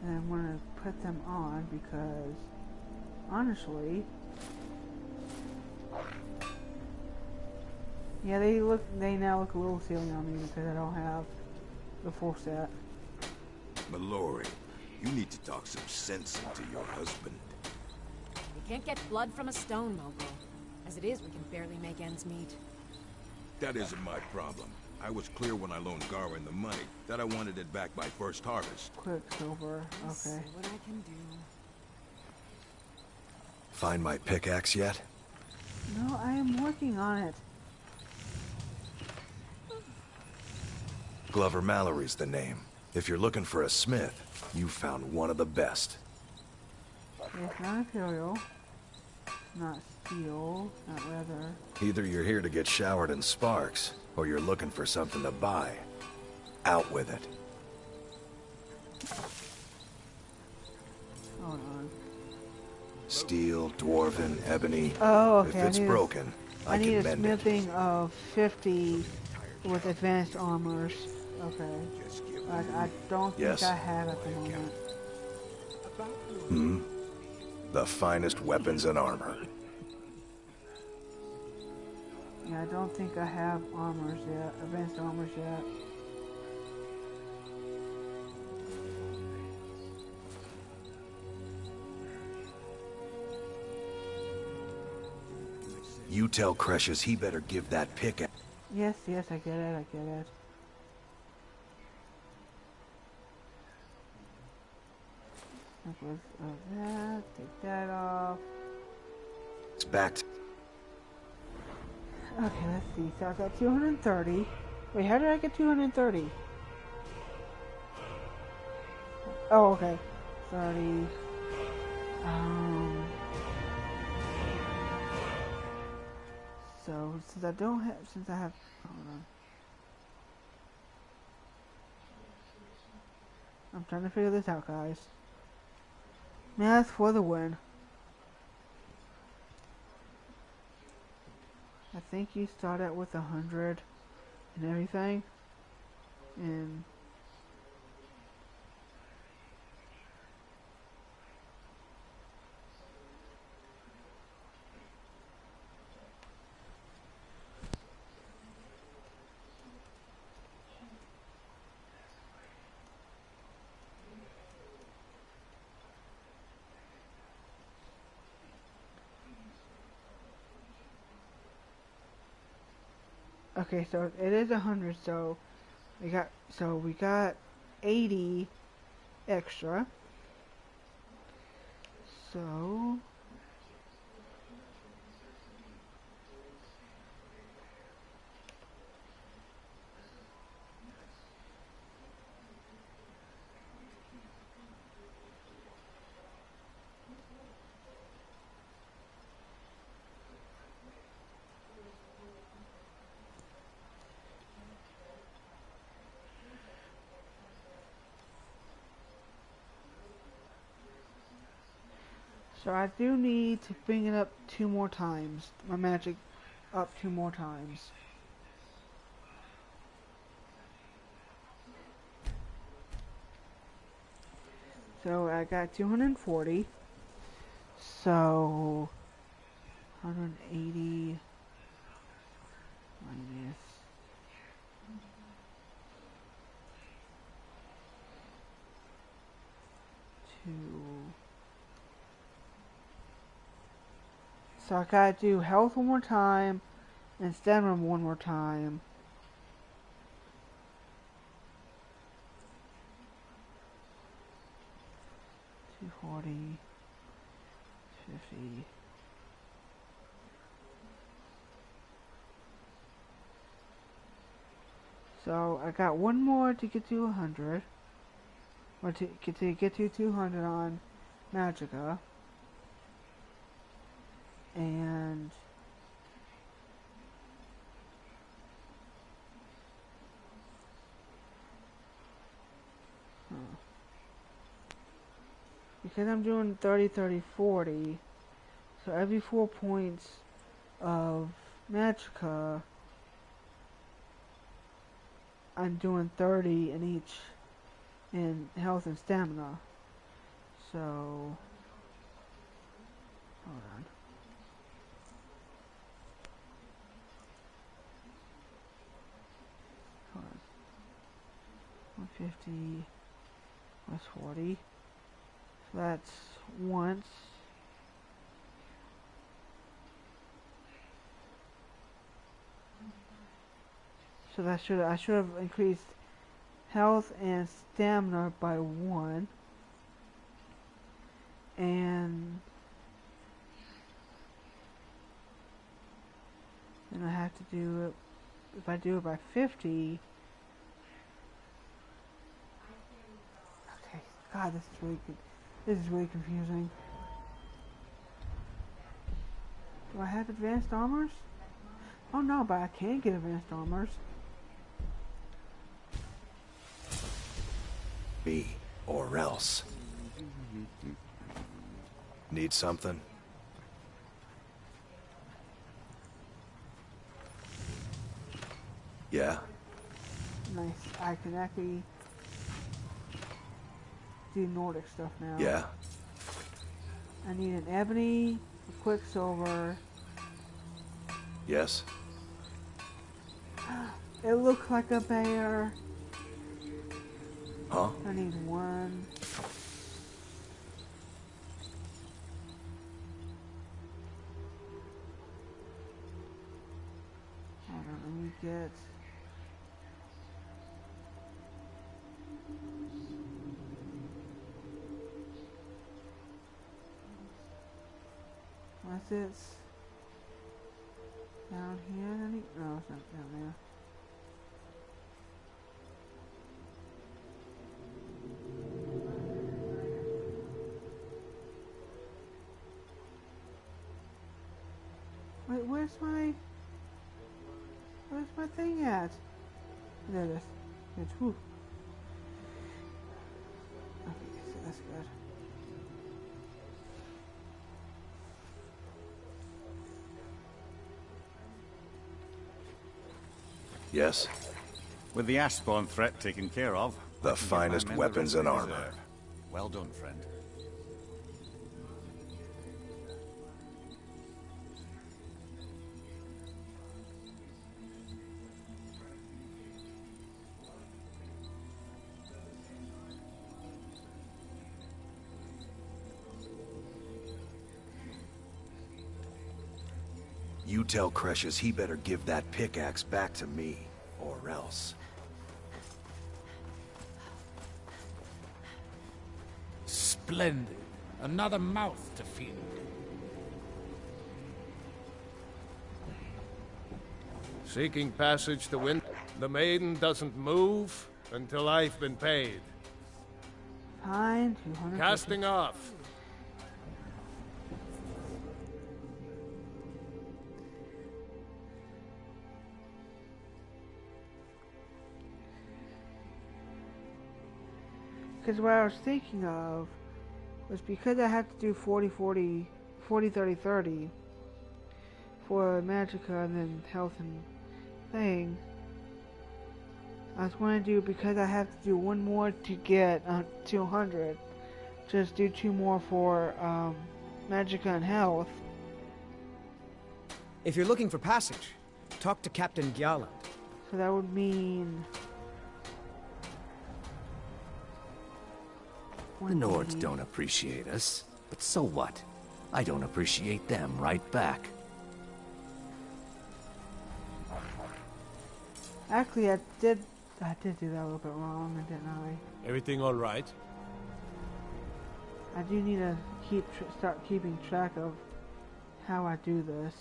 And I'm going to put them on because, honestly, yeah, they now look a little silly on me because I don't have the full set. Mallory, you need to talk some sense into your husband. We can't get blood from a stone, Mogul. As it is, we can barely make ends meet. That isn't my problem. I was clear when I loaned Garwin the money that I wanted it back by first harvest. Quicksilver, Let's see okay. what I can do. Find my pickaxe yet? No, I am working on it. Glover Mallory's the name. If you're looking for a smith, you found one of the best. It's not Imperial, not steel, not leather. Either you're here to get showered in sparks, or you're looking for something to buy. Out with it. Hold on. Steel, dwarven, ebony. Oh, okay. If it's broken, I need can a mend it. smithing of 50 with advanced armors. Okay. I don't think Yes. I have at the moment. Hmm? The finest weapons and armor. Yeah, I don't think I have armors yet, advanced armors yet. You tell Cresius he better give that pickaxe. Yes, yes, I get it, I get it. Necklace of that, take that off. It's back to... Okay, let's see. So I got 230. Wait, how did I get 230? Oh, okay. 30. So since I don't have, since I have, hold on. I'm trying to figure this out, guys. Math for the win. I think you start out with 100 and everything, and okay, so it is 100, so we got 80 extra. So I do need to bring it up 2 more times. My magic up 2 more times. So I got 240. So 180 minus 2. So I gotta do health one more time and stamina one more time. $240, $50. So I got one more to get to 100, or to get to 200 on Magicka. And because I'm doing 30, 30, 40, so every 4 points of Magicka, I'm doing 30 in each in health and stamina. So hold on. Hold on. 150 plus 40. So that's once. So that I should have increased health and stamina by 1. And then I have to do it, if I do it by 50. Okay, God, this is really confusing. Do I have advanced armors? Oh no, but I can get advanced armors. Be or else. Need something? Yeah? Nice. I can actually do Nordic stuff now. Yeah? I need an ebony, a quicksilver. Yes? It looks like a bear. Huh? I need one. Hold on, let me get... What's this? Down here? No, it's not down there. Wait, where's my thing at? There it is. Good. Whew. Okay, so that's good. Yes? With the Ashspawn threat taken care of, The finest weapons and armor. Reserve. Well done, friend. You tell Cresius he better give that pickaxe back to me, or else. Splendid. Another mouth to feed. Seeking passage to win. The maiden doesn't move until I've been paid. Fine, 200. Casting off. Because what I was thinking of was because I have to do 40-40, 40-30-30 for Magicka and then health and thing. I was going to do, because I have to do one more to get 200, just do 2 more for Magicka and health. If you're looking for passage, talk to Captain Xylanth. So that would mean... The Nords don't appreciate us, but so what? I don't appreciate them right back. Actually, I did do that a little bit wrong, didn't I? Everything all right? I do need to start keeping track of how I do this.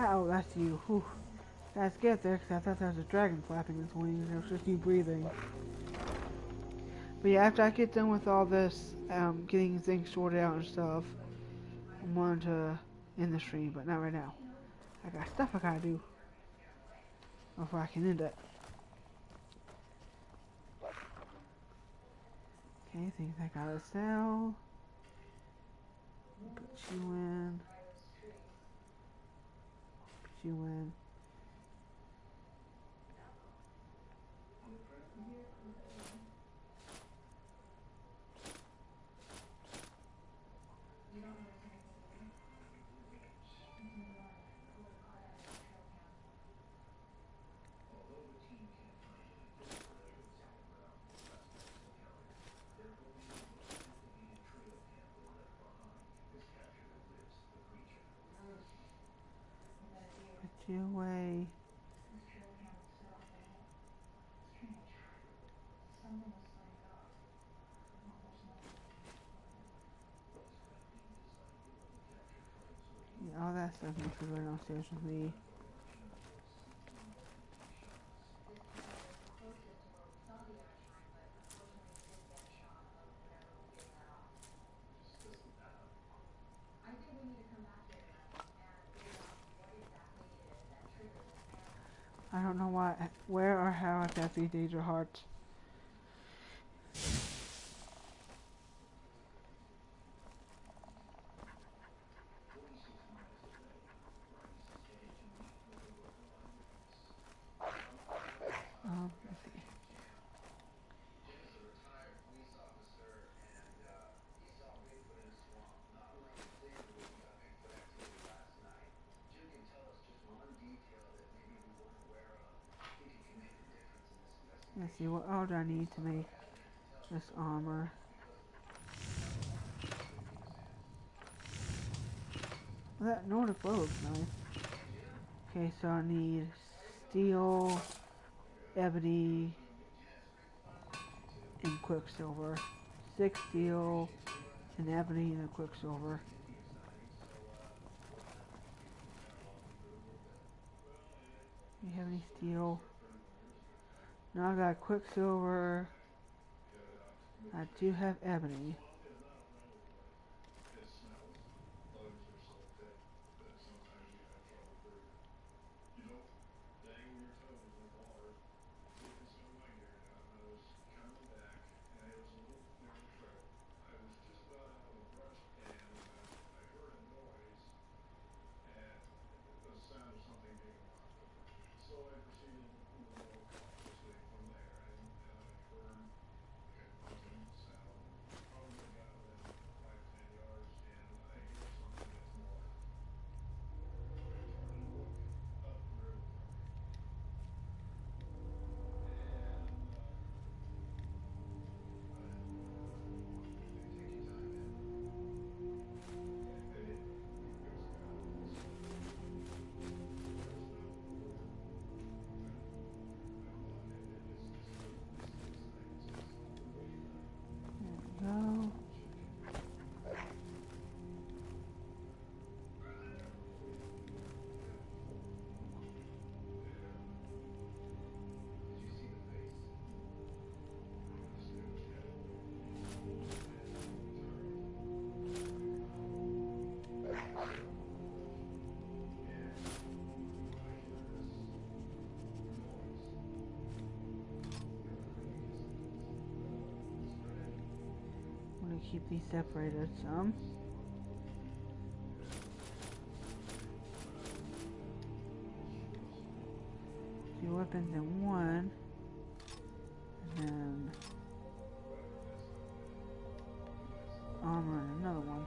Oh, that's you. Whew. That's get there, because I thought there was a dragon flapping its wings. It was just you breathing. But yeah, after I get done with all this, getting things sorted out and stuff, I'm going to end the stream, but not right now. I got stuff I gotta do before I can end it. Okay, things I gotta sell. Put you in. Put you in. Put you away. Yeah, all that stuff needs to go downstairs with me. I don't know why, where or how I got these danger hearts. Let's see. Let's see, what all do I need to make this armor? Well, that Nordic bow looks nice. Okay, so I need steel, ebony, and quicksilver. 6 steel, and ebony, and a quicksilver. Do you have any steel? No, I got quicksilver. I do have ebony. Go. I'm gonna keep these separated some. Two weapons in one, and then armor in another one.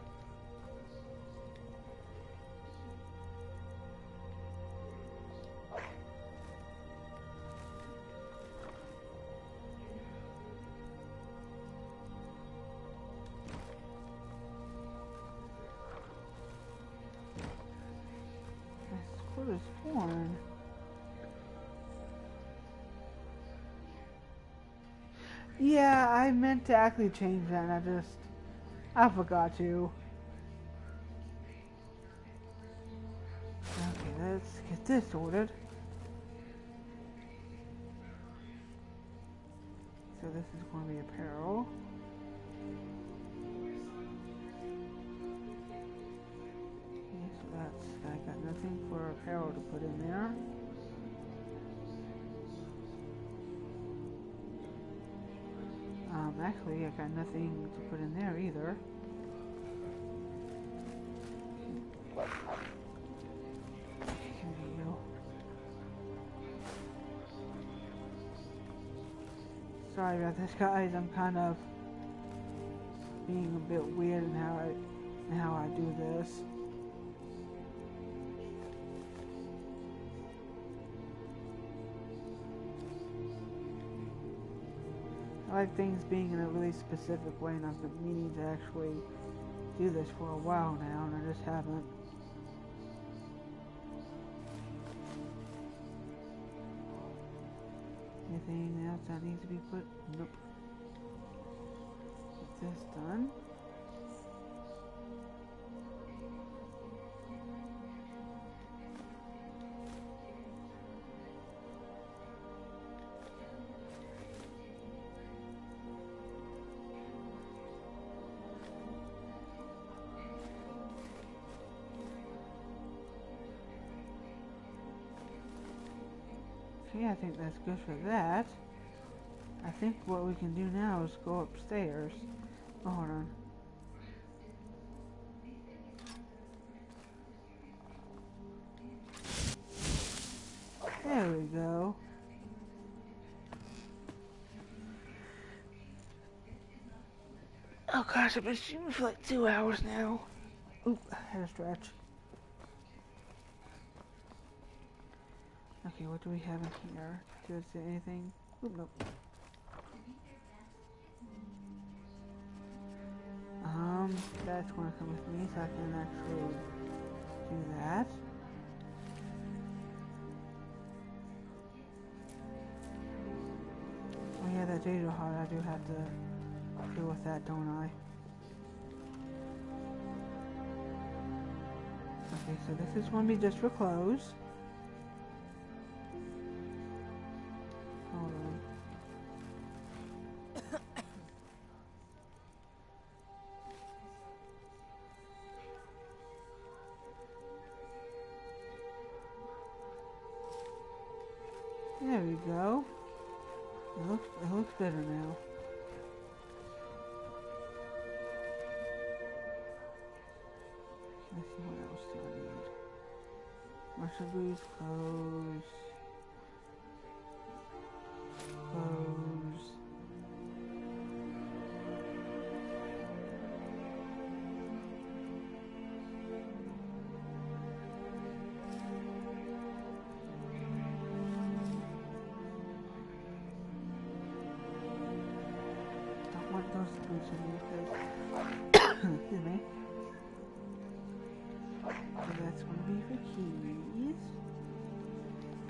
What is one? Yeah, I meant to actually change that, and I forgot to. Okay, let's get this ordered. So this is going to be apparel. Okay, so I got nothing for apparel to put in there. Actually, I got nothing to put in there either. Here we go. Sorry about this, guys. I'm kind of being a bit weird in how I do this. I like things being in a really specific way, and I've been meaning to actually do this for a while now, and I just haven't. Anything else that needs to be put? Nope. Get this done. Okay, I think that's good for that. I think what we can do now is go upstairs. Oh, hold on. There we go. Oh gosh, I've been streaming for like 2 hours now. Oop, I had a stretch. Okay, what do we have in here? Does it say anything? Oop, nope. That's gonna come with me so I can actually do that. Oh yeah, that data hard, I do have to deal with that, don't I? Okay, so this is going to be just for clothes. Hold on. There we go. It looks better now. Let's see what else do I need. Martial boots, clothes. Clothes. Don't want those boots in here because excuse me. So that's going to be for keys.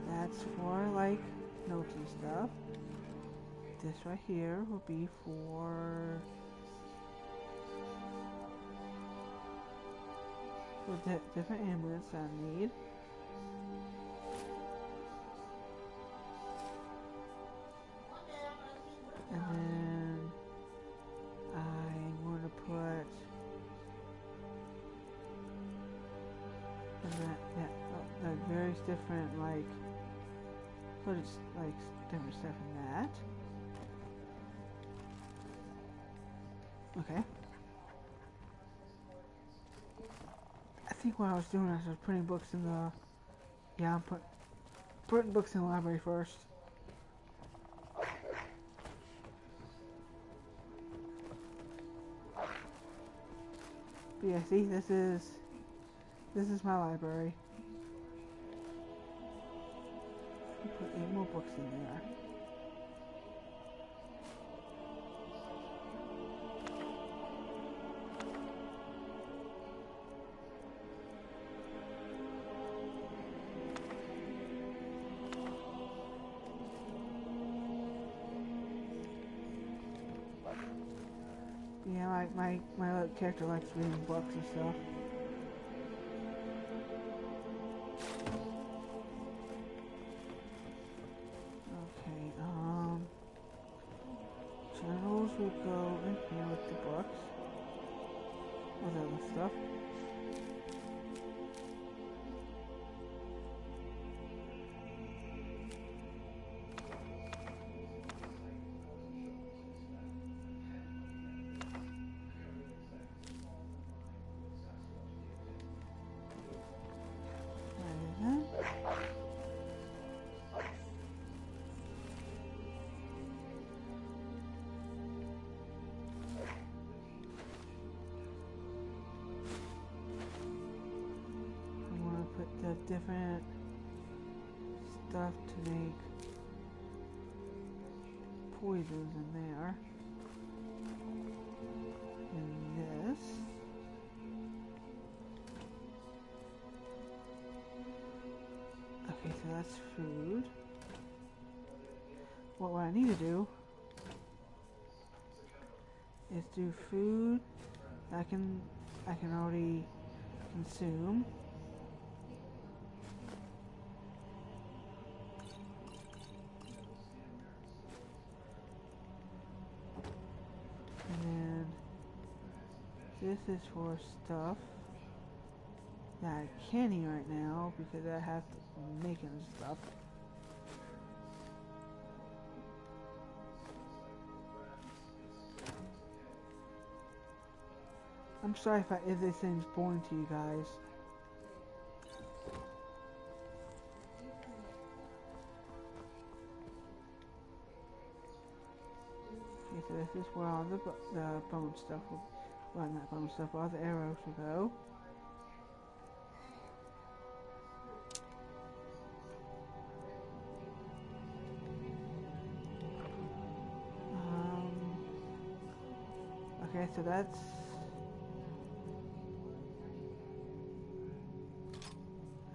That's for like notes and stuff. This right here will be for different amulets I need. And then I'm going to put that various different like different stuff in that. Okay. I think what I was doing is I was putting books in the I'm putting books in the library first. But yeah, see, this is my library. Put 8 more books in there. Yeah, my little character likes reading books and stuff. Journals will go in here with the books. All that other stuff. Different stuff to make poisons in there. And this. Okay, so that's food. What I need to do is do food I can already consume. This is for stuff that I can't eat right now because I have to make it and stuff. I'm sorry if this seems boring to you guys. Okay, so this is where all the bone stuff will, well, not bone stuff, all the arrows will go. Okay, so that's...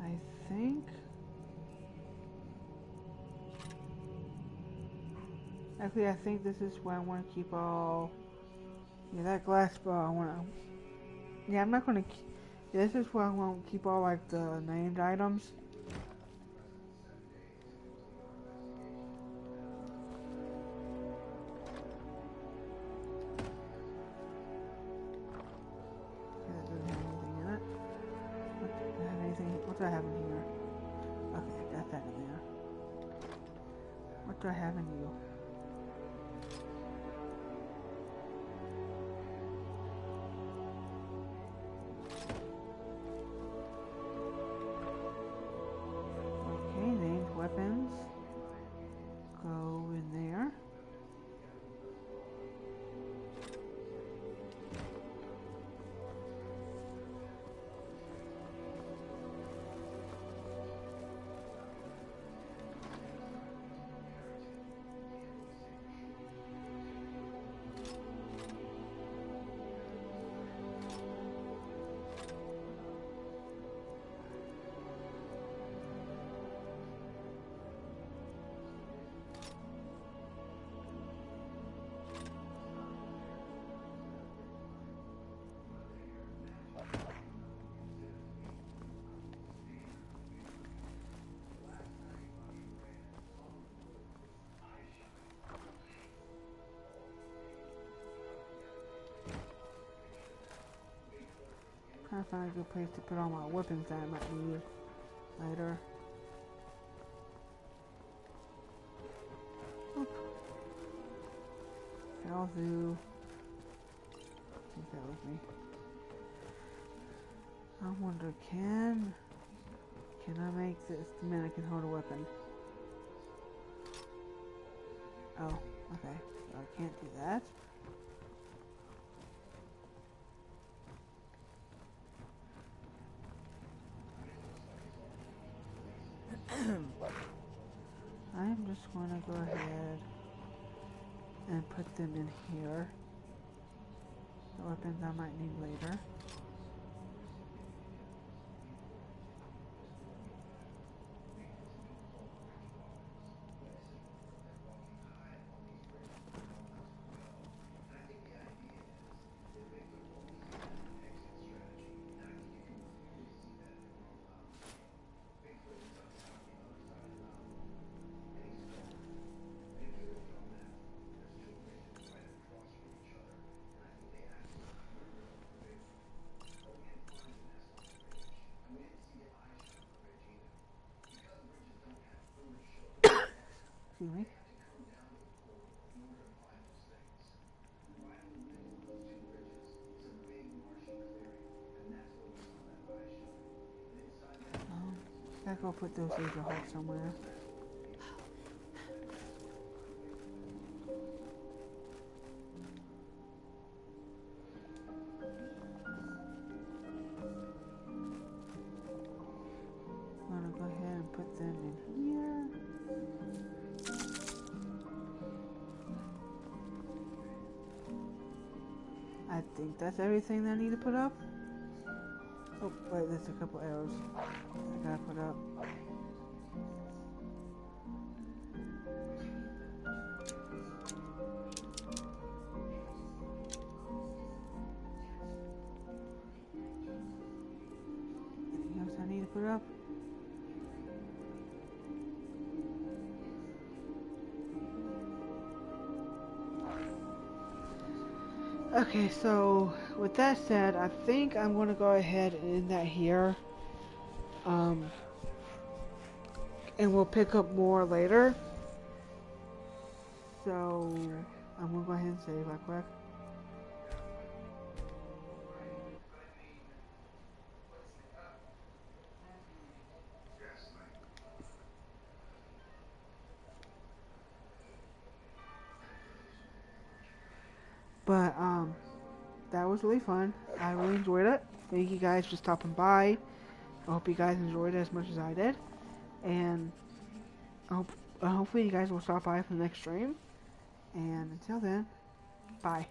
I think... Actually, I think this is where I want to keep all... Yeah, that glass bar I want to... Yeah, I'm not going to... Yeah, this is where I want to keep all, like, the named items. What do I have in here? Okay, I got that in there. What do I have in you? Okay, named weapons. Go in there. Trying to find a good place to put all my weapons that I might need later. I'll do. Take that with me. I wonder, can I make this the man that can hold a weapon? Oh, okay. So I can't do that. I'm just going to go ahead and put them in here. The weapons I might need later. Excuse me. Gotta go put those laser holes somewhere. I'm gonna go ahead and put them in here. I think that's everything that I need to put up. Oh, wait, there's a couple arrows I gotta put up. Anything else I need to put up? Okay, so with that said, I think I'm going to go ahead and end that here. And we'll pick up more later. So I'm going to go ahead and save right quick. was really fun. I really enjoyed it. Thank you guys for stopping by. I hope you guys enjoyed it as much as I did. And hopefully you guys will stop by for the next stream. And until then, bye.